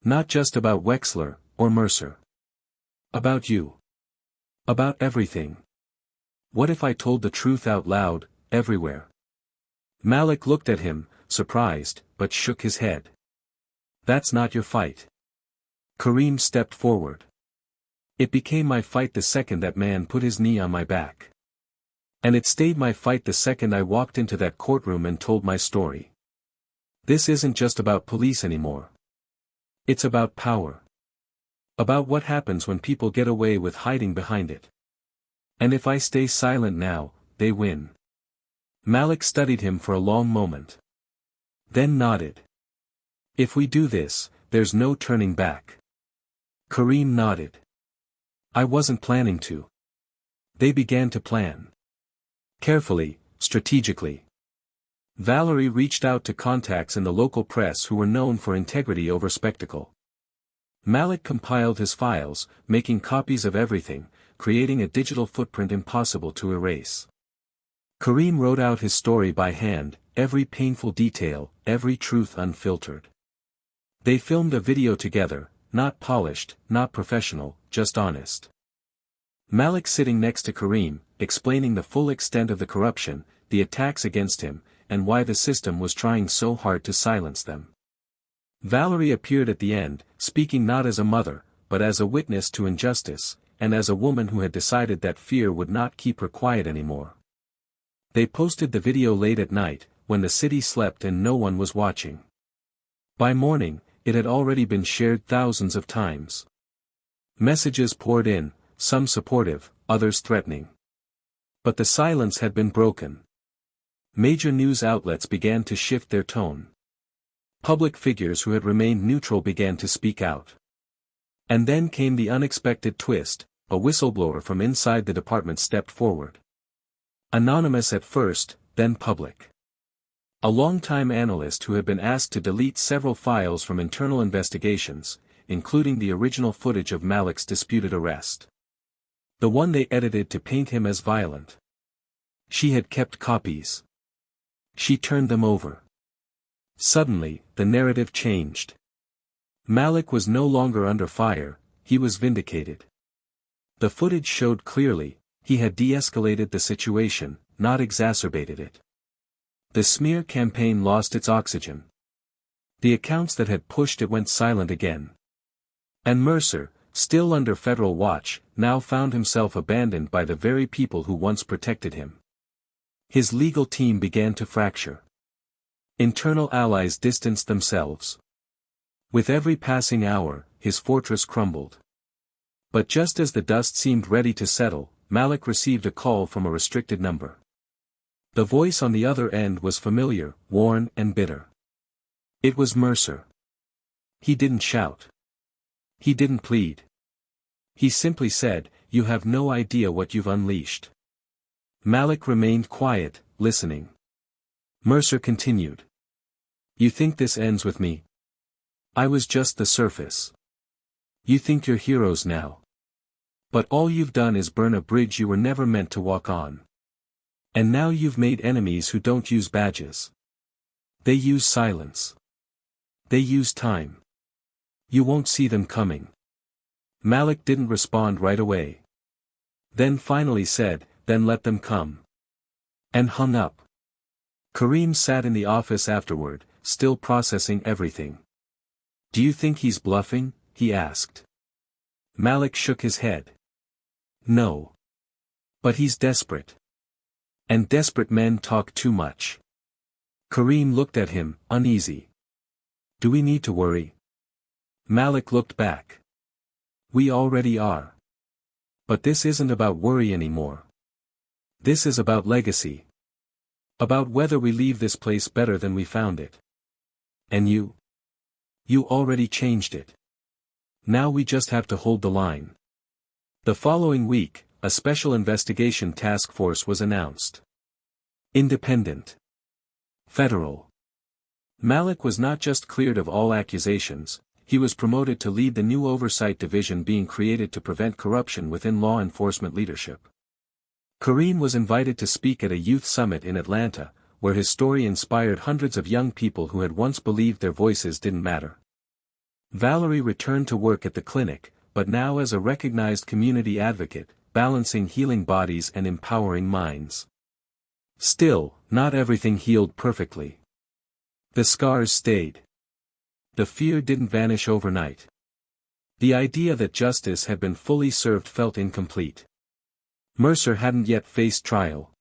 "Not just about Wexler, or Mercer. About you. About everything. What if I told the truth out loud, everywhere?" Malik looked at him, surprised, but shook his head. "That's not your fight." Kareem stepped forward. "It became my fight the second that man put his knee on my back. And it stayed my fight the second I walked into that courtroom and told my story. This isn't just about police anymore. It's about power. About what happens when people get away with hiding behind it. And if I stay silent now, they win." Malik studied him for a long moment. Then nodded. "If we do this, there's no turning back." Kareem nodded. "I wasn't planning to." They began to plan. Carefully, strategically. Valerie reached out to contacts in the local press who were known for integrity over spectacle. Malik compiled his files, making copies of everything, creating a digital footprint impossible to erase. Kareem wrote out his story by hand, every painful detail, every truth unfiltered. They filmed a video together, not polished, not professional, just honest. Malik sitting next to Kareem, explaining the full extent of the corruption, the attacks against him, and why the system was trying so hard to silence them. Valerie appeared at the end, speaking not as a mother, but as a witness to injustice, and as a woman who had decided that fear would not keep her quiet anymore. They posted the video late at night, when the city slept and no one was watching. By morning, it had already been shared thousands of times. Messages poured in, some supportive, others threatening. But the silence had been broken. Major news outlets began to shift their tone. Public figures who had remained neutral began to speak out. And then came the unexpected twist: a whistleblower from inside the department stepped forward. Anonymous at first, then public. A longtime analyst who had been asked to delete several files from internal investigations, including the original footage of Malik's disputed arrest. The one they edited to paint him as violent. She had kept copies. She turned them over. Suddenly, the narrative changed. Malik was no longer under fire, he was vindicated. The footage showed clearly, he had de-escalated the situation, not exacerbated it. The smear campaign lost its oxygen. The accounts that had pushed it went silent again. And Mercer, still under federal watch, now found himself abandoned by the very people who once protected him. His legal team began to fracture. Internal allies distanced themselves. With every passing hour, his fortress crumbled. But just as the dust seemed ready to settle, Malik received a call from a restricted number. The voice on the other end was familiar, worn and bitter. It was Mercer. He didn't shout. He didn't plead. He simply said, "You have no idea what you've unleashed." Malik remained quiet, listening. Mercer continued. "You think this ends with me? I was just the surface. You think you're heroes now. But all you've done is burn a bridge you were never meant to walk on. And now you've made enemies who don't use badges. They use silence. They use time. You won't see them coming." Malik didn't respond right away. Then finally said, "Then let them come." And hung up. Kareem sat in the office afterward, still processing everything. "Do you think he's bluffing?" he asked. Malik shook his head. "No. But he's desperate. And desperate men talk too much." Kareem looked at him, uneasy. "Do we need to worry?" Malik looked back. "We already are. But this isn't about worry anymore. This is about legacy. About whether we leave this place better than we found it. And you? You already changed it. Now we just have to hold the line." The following week, a special investigation task force was announced. Independent. Federal. Malik was not just cleared of all accusations, he was promoted to lead the new oversight division being created to prevent corruption within law enforcement leadership. Kareem was invited to speak at a youth summit in Atlanta, where his story inspired hundreds of young people who had once believed their voices didn't matter. Valerie returned to work at the clinic, but now as a recognized community advocate, balancing healing bodies and empowering minds. Still, not everything healed perfectly. The scars stayed. The fear didn't vanish overnight. The idea that justice had been fully served felt incomplete. Mercer hadn't yet faced trial.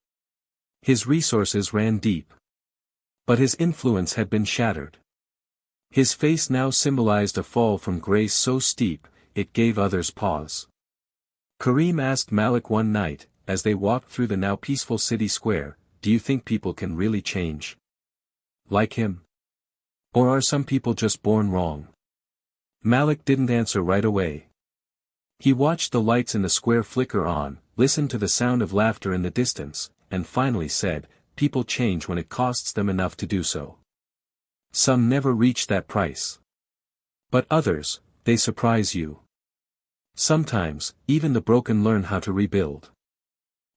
His resources ran deep. But his influence had been shattered. His face now symbolized a fall from grace so steep, it gave others pause. Kareem asked Malik one night, as they walked through the now peaceful city square, "Do you think people can really change? Like him? Or are some people just born wrong?" Malik didn't answer right away. He watched the lights in the square flicker on, listened to the sound of laughter in the distance, and finally said, "People change when it costs them enough to do so. Some never reach that price. But others, they surprise you. Sometimes, even the broken learn how to rebuild.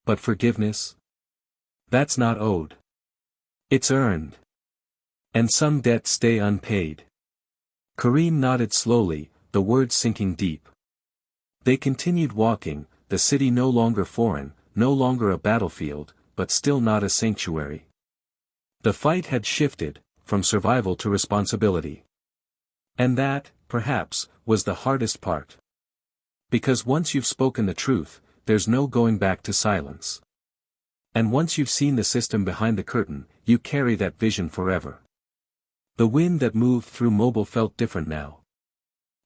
But forgiveness? That's not owed. It's earned. And some debts stay unpaid." Kareem nodded slowly, the words sinking deep. They continued walking, the city no longer foreign, no longer a battlefield, but still not a sanctuary. The fight had shifted, from survival to responsibility. And that, perhaps, was the hardest part. Because once you've spoken the truth, there's no going back to silence. And once you've seen the system behind the curtain, you carry that vision forever. The wind that moved through Mobile felt different now.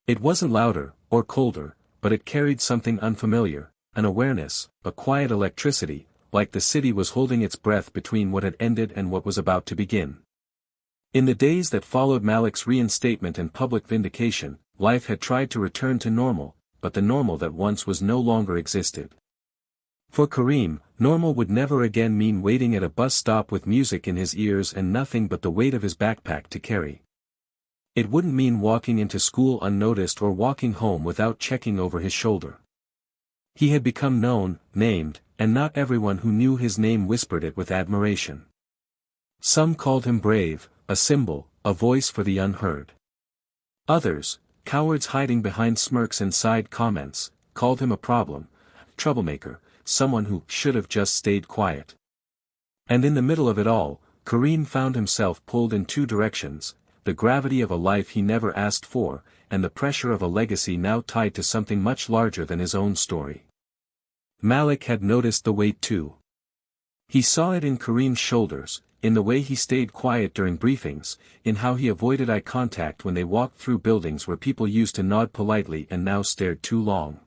It wasn't louder, or colder, but it carried something unfamiliar, an awareness, a quiet electricity, like the city was holding its breath between what had ended and what was about to begin. In the days that followed Malik's reinstatement and public vindication, life had tried to return to normal, but the normal that once was no longer existed. For Kareem, normal would never again mean waiting at a bus stop with music in his ears and nothing but the weight of his backpack to carry. It wouldn't mean walking into school unnoticed or walking home without checking over his shoulder. He had become known, named, and not everyone who knew his name whispered it with admiration. Some called him brave, a symbol, a voice for the unheard. Others, cowards hiding behind smirks and side comments, called him a problem, troublemaker, someone who should have just stayed quiet. And in the middle of it all, Kareem found himself pulled in two directions, the gravity of a life he never asked for, and the pressure of a legacy now tied to something much larger than his own story. Malik had noticed the weight too. He saw it in Kareem's shoulders, in the way he stayed quiet during briefings, in how he avoided eye contact when they walked through buildings where people used to nod politely and now stared too long.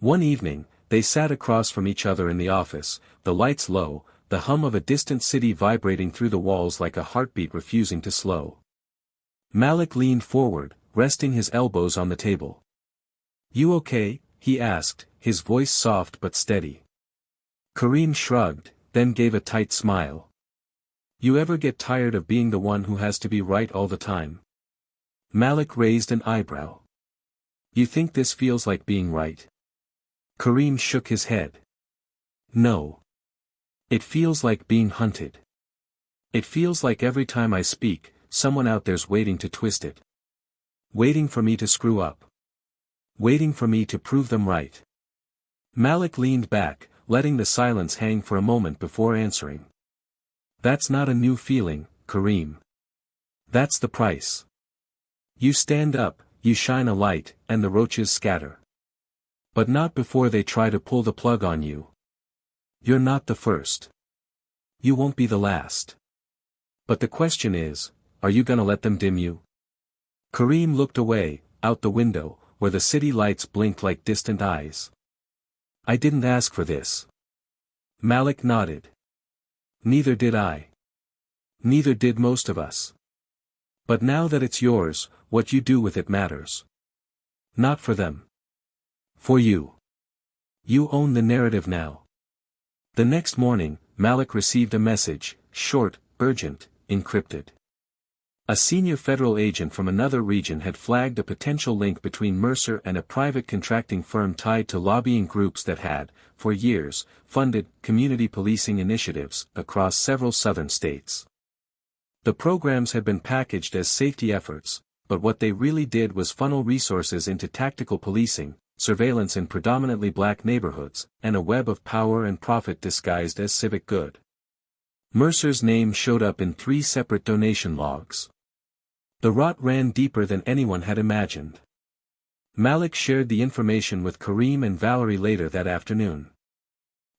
One evening, they sat across from each other in the office, the lights low, the hum of a distant city vibrating through the walls like a heartbeat refusing to slow. Malik leaned forward, resting his elbows on the table. "You okay?" he asked, his voice soft but steady. Kareem shrugged, then gave a tight smile. "You ever get tired of being the one who has to be right all the time?" Malik raised an eyebrow. "You think this feels like being right?" Kareem shook his head. "No. It feels like being hunted. It feels like every time I speak, someone out there's waiting to twist it. Waiting for me to screw up. Waiting for me to prove them right." Malik leaned back, letting the silence hang for a moment before answering. "That's not a new feeling, Kareem. That's the price. You stand up, you shine a light, and the roaches scatter. But not before they try to pull the plug on you. You're not the first. You won't be the last. But the question is, are you gonna let them dim you?" Kareem looked away, out the window, where the city lights blinked like distant eyes. "I didn't ask for this." Malik nodded. "Neither did I. Neither did most of us. But now that it's yours, what you do with it matters. Not for them. For you. You own the narrative now." The next morning, Malik received a message, short, urgent, encrypted. A senior federal agent from another region had flagged a potential link between Mercer and a private contracting firm tied to lobbying groups that had, for years, funded community policing initiatives across several southern states. The programs had been packaged as safety efforts, but what they really did was funnel resources into tactical policing, surveillance in predominantly black neighborhoods, and a web of power and profit disguised as civic good. Mercer's name showed up in 3 separate donation logs. The rot ran deeper than anyone had imagined. Malik shared the information with Kareem and Valerie later that afternoon.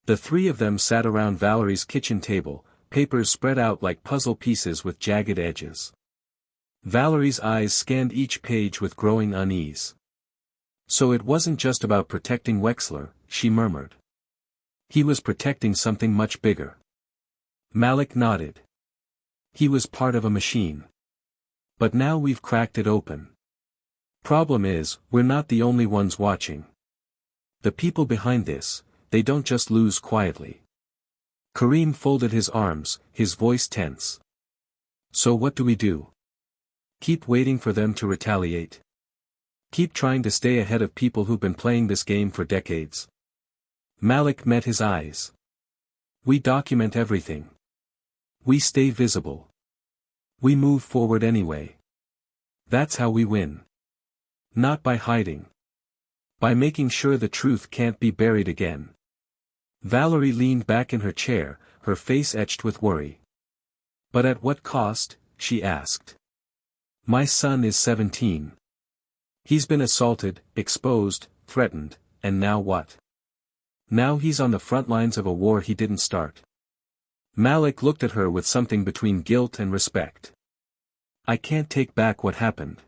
The 3 of them sat around Valerie's kitchen table, papers spread out like puzzle pieces with jagged edges. Valerie's eyes scanned each page with growing unease. "So it wasn't just about protecting Wexler," she murmured. "He was protecting something much bigger." Malik nodded. "He was part of a machine. But now we've cracked it open. Problem is, we're not the only ones watching. The people behind this, they don't just lose quietly." Kareem folded his arms, his voice tense. "So what do we do? Keep waiting for them to retaliate? Keep trying to stay ahead of people who've been playing this game for decades?" Malik met his eyes. "We document everything. We stay visible. We move forward anyway. That's how we win. Not by hiding. By making sure the truth can't be buried again." Valerie leaned back in her chair, her face etched with worry. "But at what cost?" she asked. "My son is 17. He's been assaulted, exposed, threatened, and now what? Now he's on the front lines of a war he didn't start." Malik looked at her with something between guilt and respect. "I can't take back what happened.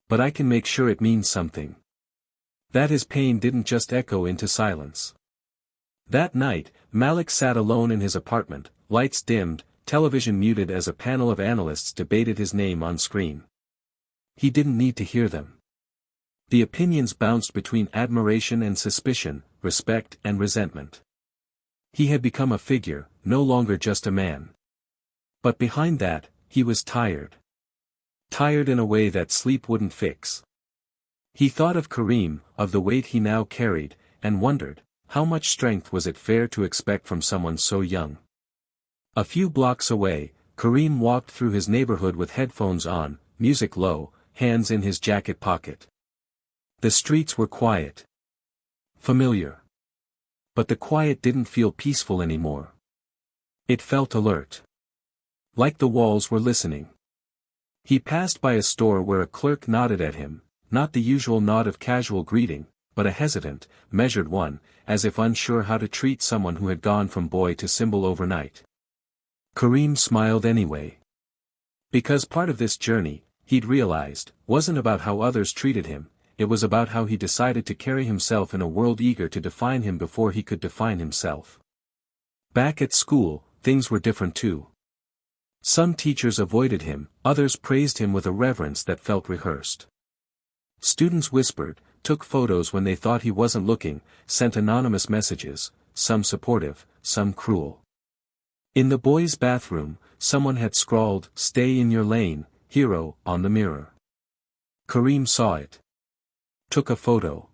But I can make sure it means something. That his pain didn't just echo into silence." That night, Malik sat alone in his apartment, lights dimmed, television muted as a panel of analysts debated his name on screen. He didn't need to hear them. The opinions bounced between admiration and suspicion, respect and resentment. He had become a figure, no longer just a man. But behind that, he was tired. Tired in a way that sleep wouldn't fix. He thought of Kareem, of the weight he now carried, and wondered, how much strength was it fair to expect from someone so young? A few blocks away, Kareem walked through his neighborhood with headphones on, music low, hands in his jacket pocket. The streets were quiet. Familiar. But the quiet didn't feel peaceful anymore. It felt alert. Like the walls were listening. He passed by a store where a clerk nodded at him, not the usual nod of casual greeting, but a hesitant, measured one, as if unsure how to treat someone who had gone from boy to symbol overnight. Kareem smiled anyway. Because part of this journey, he'd realized, wasn't about how others treated him, it was about how he decided to carry himself in a world eager to define him before he could define himself. Back at school, things were different too. Some teachers avoided him, others praised him with a reverence that felt rehearsed. Students whispered, took photos when they thought he wasn't looking, sent anonymous messages, some supportive, some cruel. In the boys' bathroom, someone had scrawled, "Stay in your lane, hero," on the mirror. Kareem saw it. Took a photo.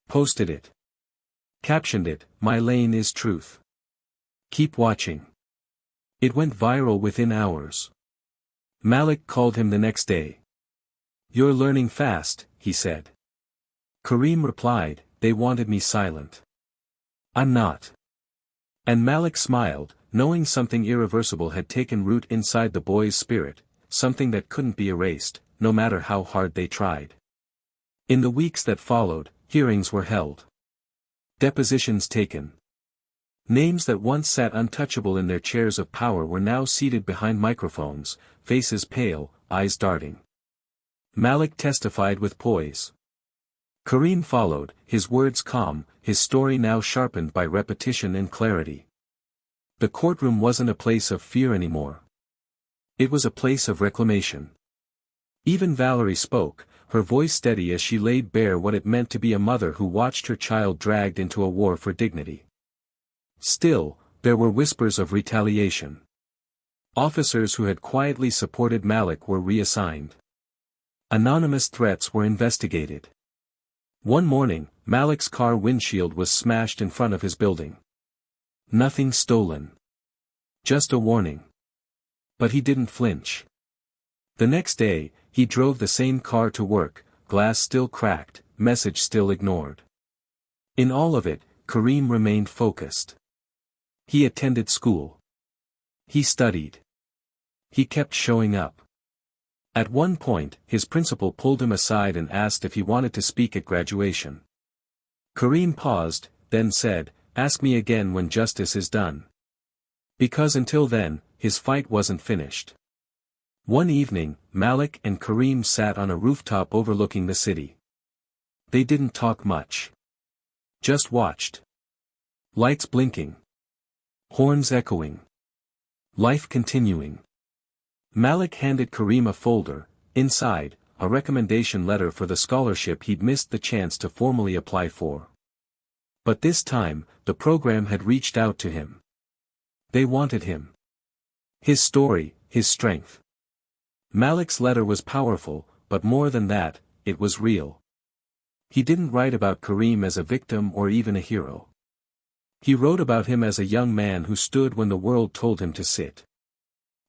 Posted it. Captioned it, "My lane is truth. Keep watching." It went viral within hours. Malik called him the next day. "You're learning fast," he said. Kareem replied, "They wanted me silent. I'm not." And Malik smiled, knowing something irreversible had taken root inside the boy's spirit, something that couldn't be erased, no matter how hard they tried. In the weeks that followed, hearings were held. Depositions taken. Names that once sat untouchable in their chairs of power were now seated behind microphones, faces pale, eyes darting. Malik testified with poise. Kareem followed, his words calm, his story now sharpened by repetition and clarity. The courtroom wasn't a place of fear anymore. It was a place of reclamation. Even Valerie spoke, her voice steady as she laid bare what it meant to be a mother who watched her child dragged into a war for dignity. Still, there were whispers of retaliation. Officers who had quietly supported Malik were reassigned. Anonymous threats were investigated. One morning, Malik's car windshield was smashed in front of his building. Nothing stolen. Just a warning. But he didn't flinch. The next day, he drove the same car to work, glass still cracked, message still ignored. In all of it, Kareem remained focused. He attended school. He studied. He kept showing up. At one point, his principal pulled him aside and asked if he wanted to speak at graduation. Kareem paused, then said, "Ask me again when justice is done." Because until then, his fight wasn't finished. One evening, Malik and Kareem sat on a rooftop overlooking the city. They didn't talk much. Just watched. Lights blinking. Horns echoing. Life continuing. Malik handed Kareem a folder, inside, a recommendation letter for the scholarship he'd missed the chance to formally apply for. But this time, the program had reached out to him. They wanted him. His story, his strength. Malik's letter was powerful, but more than that, it was real. He didn't write about Kareem as a victim or even a hero. He wrote about him as a young man who stood when the world told him to sit.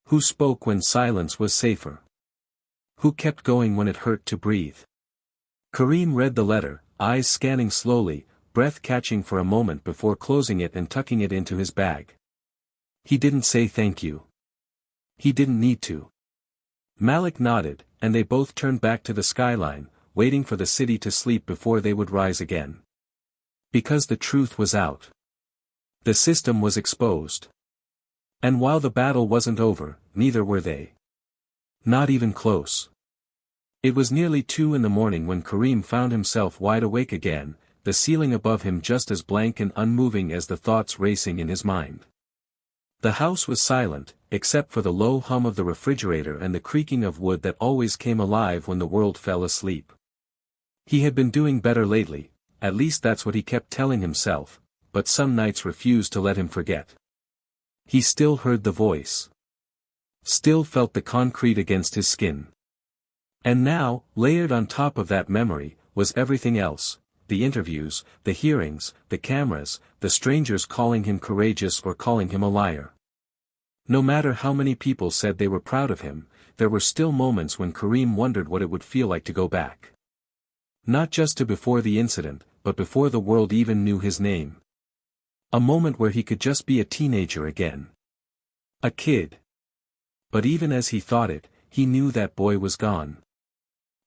Who spoke when silence was safer. Who kept going when it hurt to breathe. Kareem read the letter, eyes scanning slowly, breath catching for a moment before closing it and tucking it into his bag. He didn't say thank you. He didn't need to. Malik nodded, and they both turned back to the skyline, waiting for the city to sleep before they would rise again. Because the truth was out. The system was exposed. And while the battle wasn't over, neither were they. Not even close. It was nearly 2 in the morning when Kareem found himself wide awake again, the ceiling above him just as blank and unmoving as the thoughts racing in his mind. The house was silent, except for the low hum of the refrigerator and the creaking of wood that always came alive when the world fell asleep. He had been doing better lately, at least that's what he kept telling himself, but some nights refused to let him forget. He still heard the voice. Still felt the concrete against his skin. And now, layered on top of that memory, was everything else, the interviews, the hearings, the cameras, the strangers calling him courageous or calling him a liar. No matter how many people said they were proud of him, there were still moments when Kareem wondered what it would feel like to go back. Not just to before the incident, but before the world even knew his name. A moment where he could just be a teenager again. A kid. But even as he thought it, he knew that boy was gone.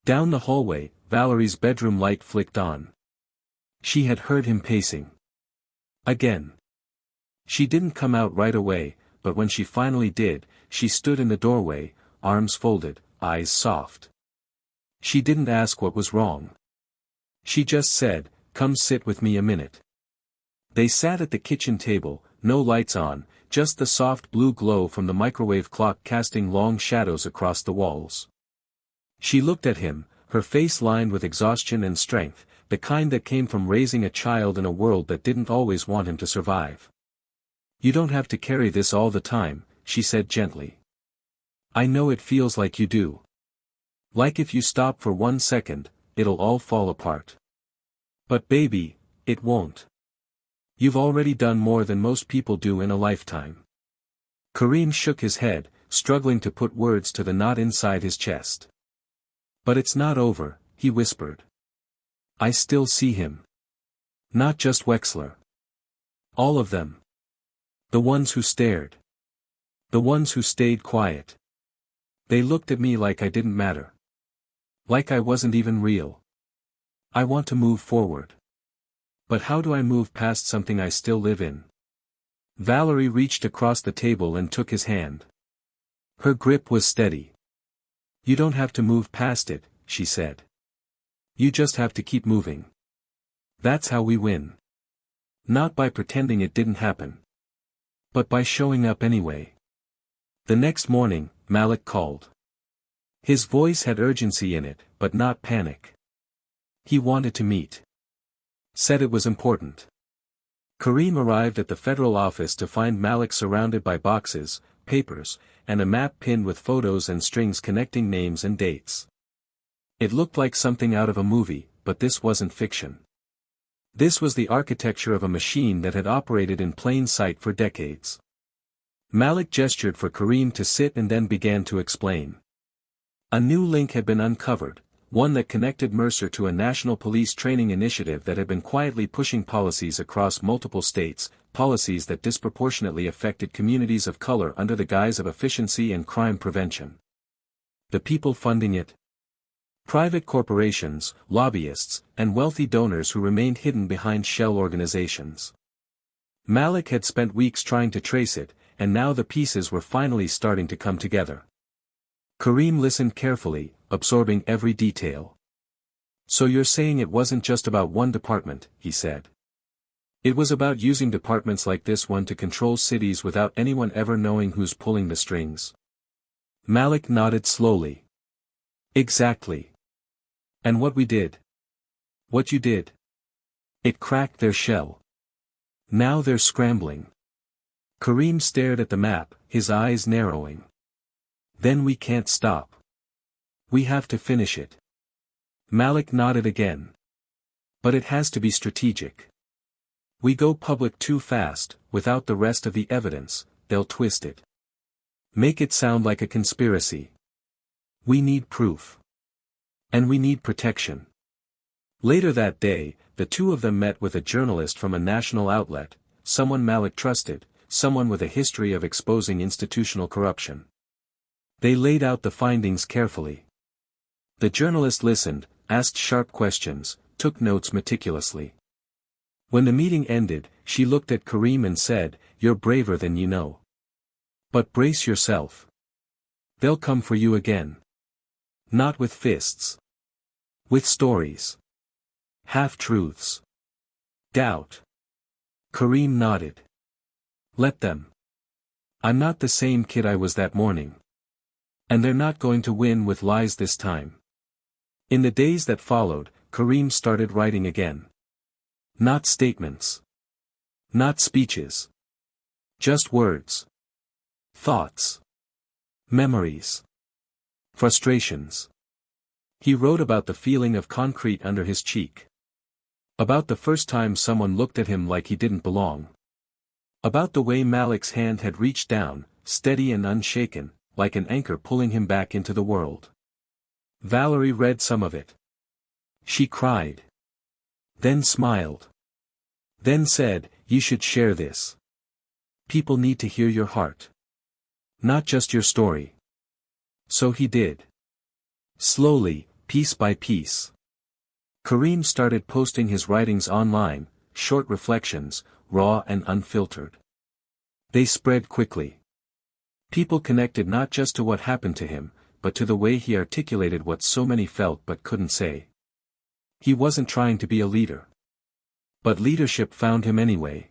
Down the hallway, Valerie's bedroom light flicked on. She had heard him pacing. Again. She didn't come out right away, but when she finally did, she stood in the doorway, arms folded, eyes soft. She didn't ask what was wrong. She just said, "Come sit with me a minute." They sat at the kitchen table, no lights on, just the soft blue glow from the microwave clock casting long shadows across the walls. She looked at him, her face lined with exhaustion and strength, the kind that came from raising a child in a world that didn't always want him to survive. "You don't have to carry this all the time," she said gently. "I know it feels like you do. Like if you stop for 1 second, it'll all fall apart. But baby, it won't. You've already done more than most people do in a lifetime." Kareem shook his head, struggling to put words to the knot inside his chest. "But it's not over," he whispered. "I still see him. Not just Wexler. All of them. The ones who stared. The ones who stayed quiet. They looked at me like I didn't matter. Like I wasn't even real. I want to move forward. But how do I move past something I still live in?" Valerie reached across the table and took his hand. Her grip was steady. "You don't have to move past it," she said. "You just have to keep moving. That's how we win. Not by pretending it didn't happen. But by showing up anyway." The next morning, Malik called. His voice had urgency in it, but not panic. He wanted to meet. Said it was important. Kareem arrived at the federal office to find Malik surrounded by boxes, papers, and a map pinned with photos and strings connecting names and dates. It looked like something out of a movie, but this wasn't fiction. This was the architecture of a machine that had operated in plain sight for decades. Malik gestured for Kareem to sit and then began to explain. A new link had been uncovered, one that connected Mercer to a national police training initiative that had been quietly pushing policies across multiple states, policies that disproportionately affected communities of color under the guise of efficiency and crime prevention. The people funding it? Private corporations, lobbyists, and wealthy donors who remained hidden behind shell organizations. Malik had spent weeks trying to trace it, and now the pieces were finally starting to come together. Kareem listened carefully, absorbing every detail. "So you're saying it wasn't just about one department," he said. "It was about using departments like this one to control cities without anyone ever knowing who's pulling the strings?" Malik nodded slowly. "Exactly. And what we did? What you did? It cracked their shell. Now they're scrambling." Kareem stared at the map, his eyes narrowing. "Then we can't stop. We have to finish it." Malik nodded again. "But it has to be strategic. We go public too fast, without the rest of the evidence, they'll twist it. Make it sound like a conspiracy. We need proof. And we need protection." Later that day, the two of them met with a journalist from a national outlet, someone Malik trusted, someone with a history of exposing institutional corruption. They laid out the findings carefully. The journalist listened, asked sharp questions, took notes meticulously. When the meeting ended, she looked at Kareem and said, "You're braver than you know. But brace yourself. They'll come for you again. Not with fists. With stories. Half-truths. Doubt." Kareem nodded. "Let them. I'm not the same kid I was that morning. And they're not going to win with lies this time." In the days that followed, Kareem started writing again. Not statements. Not speeches. Just words. Thoughts. Memories. Frustrations. He wrote about the feeling of concrete under his cheek. About the first time someone looked at him like he didn't belong. About the way Malik's hand had reached down, steady and unshaken, like an anchor pulling him back into the world. Valerie read some of it. She cried. Then smiled. Then said, "You should share this. People need to hear your heart. Not just your story." So he did. Slowly, piece by piece. Kareem started posting his writings online, short reflections, raw and unfiltered. They spread quickly. People connected not just to what happened to him, but to the way he articulated what so many felt but couldn't say. He wasn't trying to be a leader. But leadership found him anyway.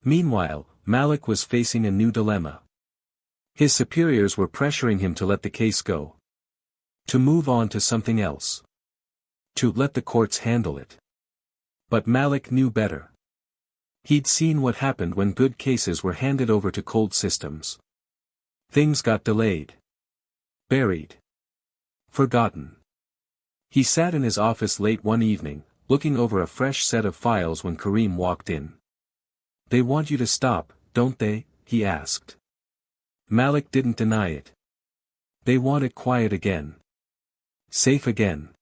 Meanwhile, Malik was facing a new dilemma. His superiors were pressuring him to let the case go. To move on to something else. To let the courts handle it. But Malik knew better. He'd seen what happened when good cases were handed over to cold systems. Things got delayed. Buried. Forgotten. He sat in his office late one evening, looking over a fresh set of files when Kareem walked in. "They want you to stop, don't they?" he asked. Malik didn't deny it. "They want it quiet again. Safe again.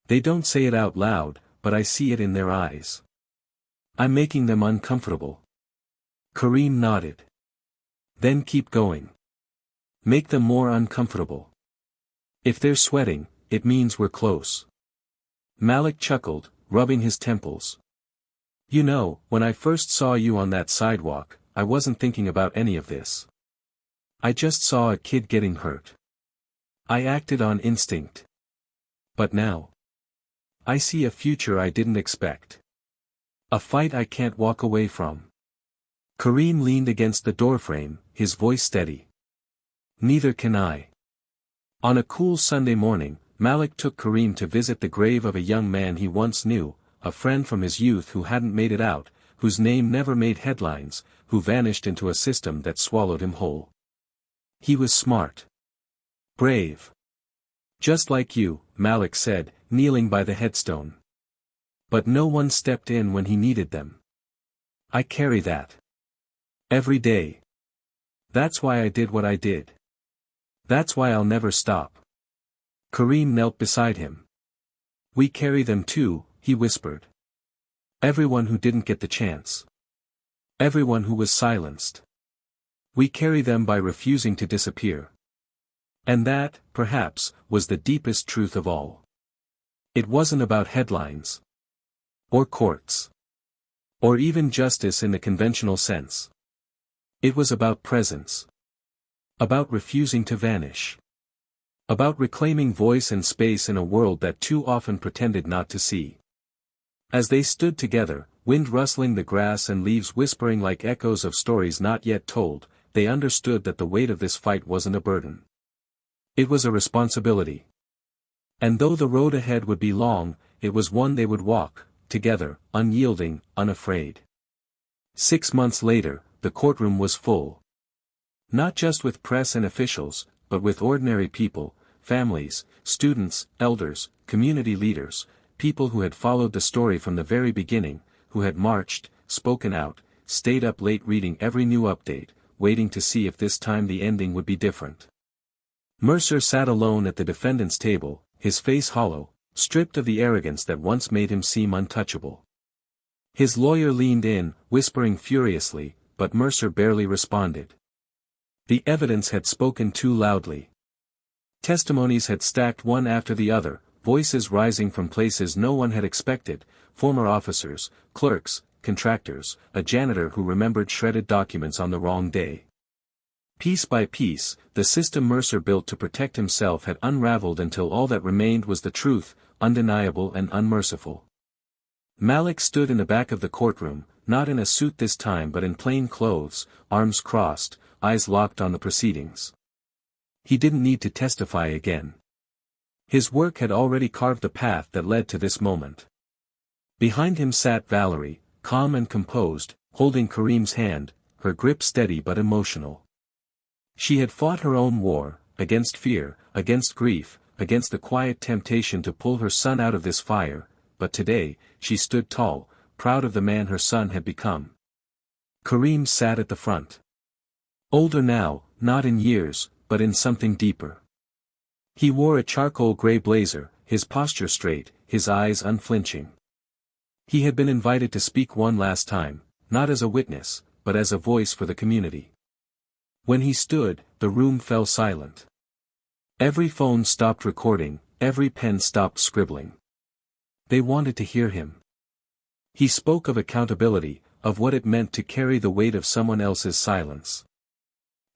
They don't say it out loud, but I see it in their eyes. I'm making them uncomfortable." Kareem nodded. "Then keep going. Make them more uncomfortable. If they're sweating, it means we're close." Malik chuckled, rubbing his temples. "You know, when I first saw you on that sidewalk, I wasn't thinking about any of this. I just saw a kid getting hurt. I acted on instinct. But now, I see a future I didn't expect. A fight I can't walk away from." Kareem leaned against the doorframe, his voice steady. "Neither can I." On a cool Sunday morning, Malik took Kareem to visit the grave of a young man he once knew, a friend from his youth who hadn't made it out, whose name never made headlines, who vanished into a system that swallowed him whole. He was smart. Brave. "Just like you," Malik said, kneeling by the headstone. "But no one stepped in when he needed them. I carry that. Every day. That's why I did what I did. That's why I'll never stop." Kareem knelt beside him. "We carry them too," he whispered. "Everyone who didn't get the chance. Everyone who was silenced. We carry them by refusing to disappear." And that, perhaps, was the deepest truth of all. It wasn't about headlines. Or courts. Or even justice in the conventional sense. It was about presence. About refusing to vanish. About reclaiming voice and space in a world that too often pretended not to see. As they stood together, wind rustling the grass and leaves whispering like echoes of stories not yet told, they understood that the weight of this fight wasn't a burden. It was a responsibility. And though the road ahead would be long, it was one they would walk, together, unyielding, unafraid. 6 months later, the courtroom was full. Not just with press and officials, but with ordinary people, families, students, elders, community leaders, people who had followed the story from the very beginning, who had marched, spoken out, stayed up late reading every new update, waiting to see if this time the ending would be different. Mercer sat alone at the defendant's table, his face hollow, stripped of the arrogance that once made him seem untouchable. His lawyer leaned in, whispering furiously, but Mercer barely responded. The evidence had spoken too loudly. Testimonies had stacked one after the other, voices rising from places no one had expected, former officers, clerks, contractors, a janitor who remembered shredded documents on the wrong day. Piece by piece, the system Mercer built to protect himself had unraveled until all that remained was the truth, undeniable and unmerciful. Malik stood in the back of the courtroom, not in a suit this time but in plain clothes, arms crossed, eyes locked on the proceedings. He didn't need to testify again. His work had already carved the path that led to this moment. Behind him sat Valerie, calm and composed, holding Kareem's hand, her grip steady but emotional. She had fought her own war, against fear, against grief, against the quiet temptation to pull her son out of this fire, but today, she stood tall, proud of the man her son had become. Kareem sat at the front. Older now, not in years, but in something deeper. He wore a charcoal gray blazer, his posture straight, his eyes unflinching. He had been invited to speak one last time, not as a witness, but as a voice for the community. When he stood, the room fell silent. Every phone stopped recording, every pen stopped scribbling. They wanted to hear him. He spoke of accountability, of what it meant to carry the weight of someone else's silence.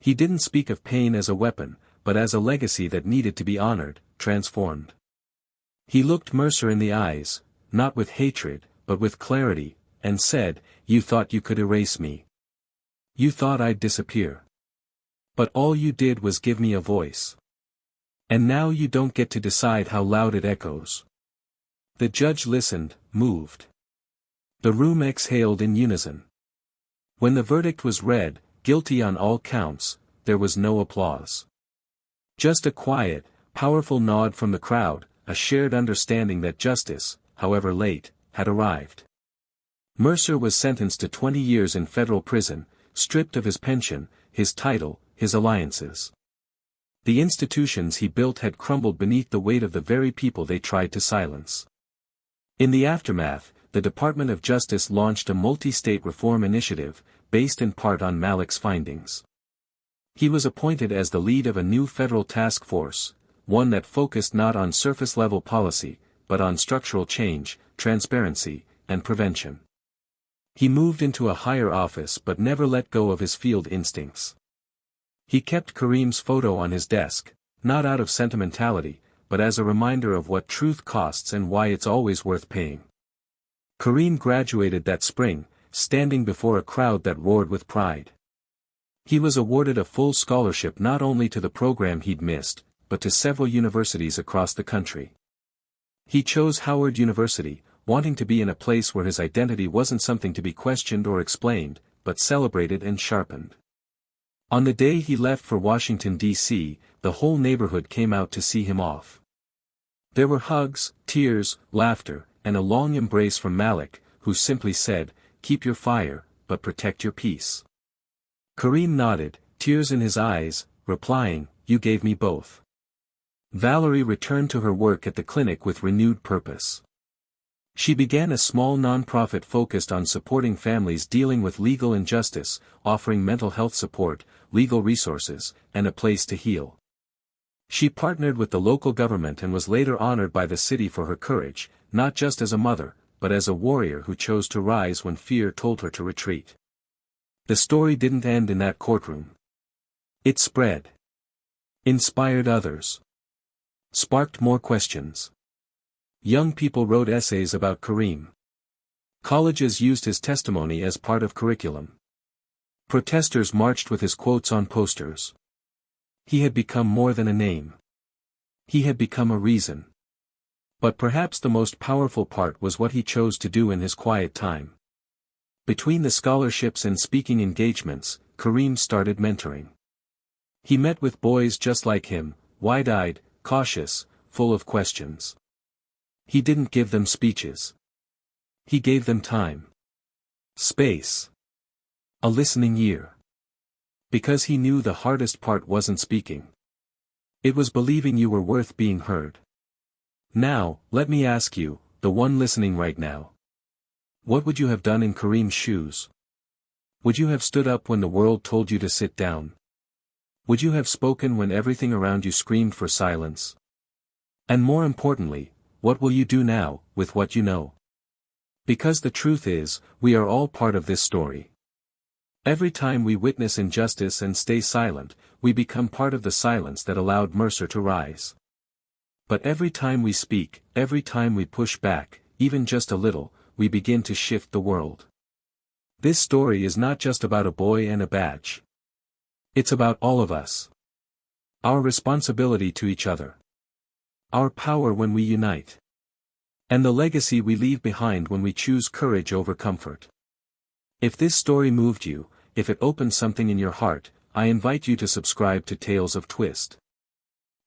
He didn't speak of pain as a weapon, but as a legacy that needed to be honored, transformed. He looked Mercer in the eyes, not with hatred, but with clarity, and said, "You thought you could erase me. You thought I'd disappear. But all you did was give me a voice. And now you don't get to decide how loud it echoes." The judge listened, moved. The room exhaled in unison. When the verdict was read, guilty on all counts, there was no applause. Just a quiet, powerful nod from the crowd, a shared understanding that justice, however late, had arrived. Mercer was sentenced to 20 years in federal prison, stripped of his pension, his title, his alliances. The institutions he built had crumbled beneath the weight of the very people they tried to silence. In the aftermath, the Department of Justice launched a multi-state reform initiative, based in part on Malik's findings. He was appointed as the lead of a new federal task force, one that focused not on surface-level policy, but on structural change, transparency, and prevention. He moved into a higher office but never let go of his field instincts. He kept Kareem's photo on his desk, not out of sentimentality, but as a reminder of what truth costs and why it's always worth paying. Kareem graduated that spring, standing before a crowd that roared with pride. He was awarded a full scholarship not only to the program he'd missed, but to several universities across the country. He chose Howard University, wanting to be in a place where his identity wasn't something to be questioned or explained, but celebrated and sharpened. On the day he left for Washington, D.C., the whole neighborhood came out to see him off. There were hugs, tears, laughter, and a long embrace from Malik, who simply said, "Keep your fire, but protect your peace." Kareem nodded, tears in his eyes, replying, "You gave me both." Valerie returned to her work at the clinic with renewed purpose. She began a small nonprofit focused on supporting families dealing with legal injustice, offering mental health support, legal resources, and a place to heal. She partnered with the local government and was later honored by the city for her courage, not just as a mother, but as a warrior who chose to rise when fear told her to retreat. The story didn't end in that courtroom. It spread. Inspired others. Sparked more questions. Young people wrote essays about Kareem. Colleges used his testimony as part of curriculum. Protesters marched with his quotes on posters. He had become more than a name. He had become a reason. But perhaps the most powerful part was what he chose to do in his quiet time. Between the scholarships and speaking engagements, Kareem started mentoring. He met with boys just like him, wide-eyed, cautious, full of questions. He didn't give them speeches. He gave them time. Space. A listening ear. Because he knew the hardest part wasn't speaking. It was believing you were worth being heard. Now, let me ask you, the one listening right now. What would you have done in Kareem's shoes? Would you have stood up when the world told you to sit down? Would you have spoken when everything around you screamed for silence? And more importantly, what will you do now, with what you know? Because the truth is, we are all part of this story. Every time we witness injustice and stay silent, we become part of the silence that allowed Mercer to rise. But every time we speak, every time we push back, even just a little, we begin to shift the world. This story is not just about a boy and a badge. It's about all of us. Our responsibility to each other. Our power when we unite. And the legacy we leave behind when we choose courage over comfort. If this story moved you, if it opened something in your heart, I invite you to subscribe to Tales of Twist.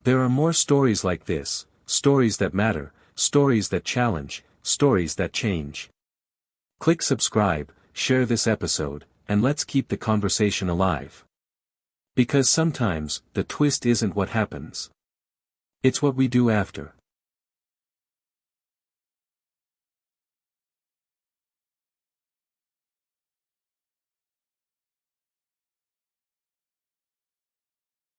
There are more stories like this, stories that matter, stories that challenge, stories that change. Click subscribe, share this episode, and let's keep the conversation alive. Because sometimes, the twist isn't what happens. It's what we do after.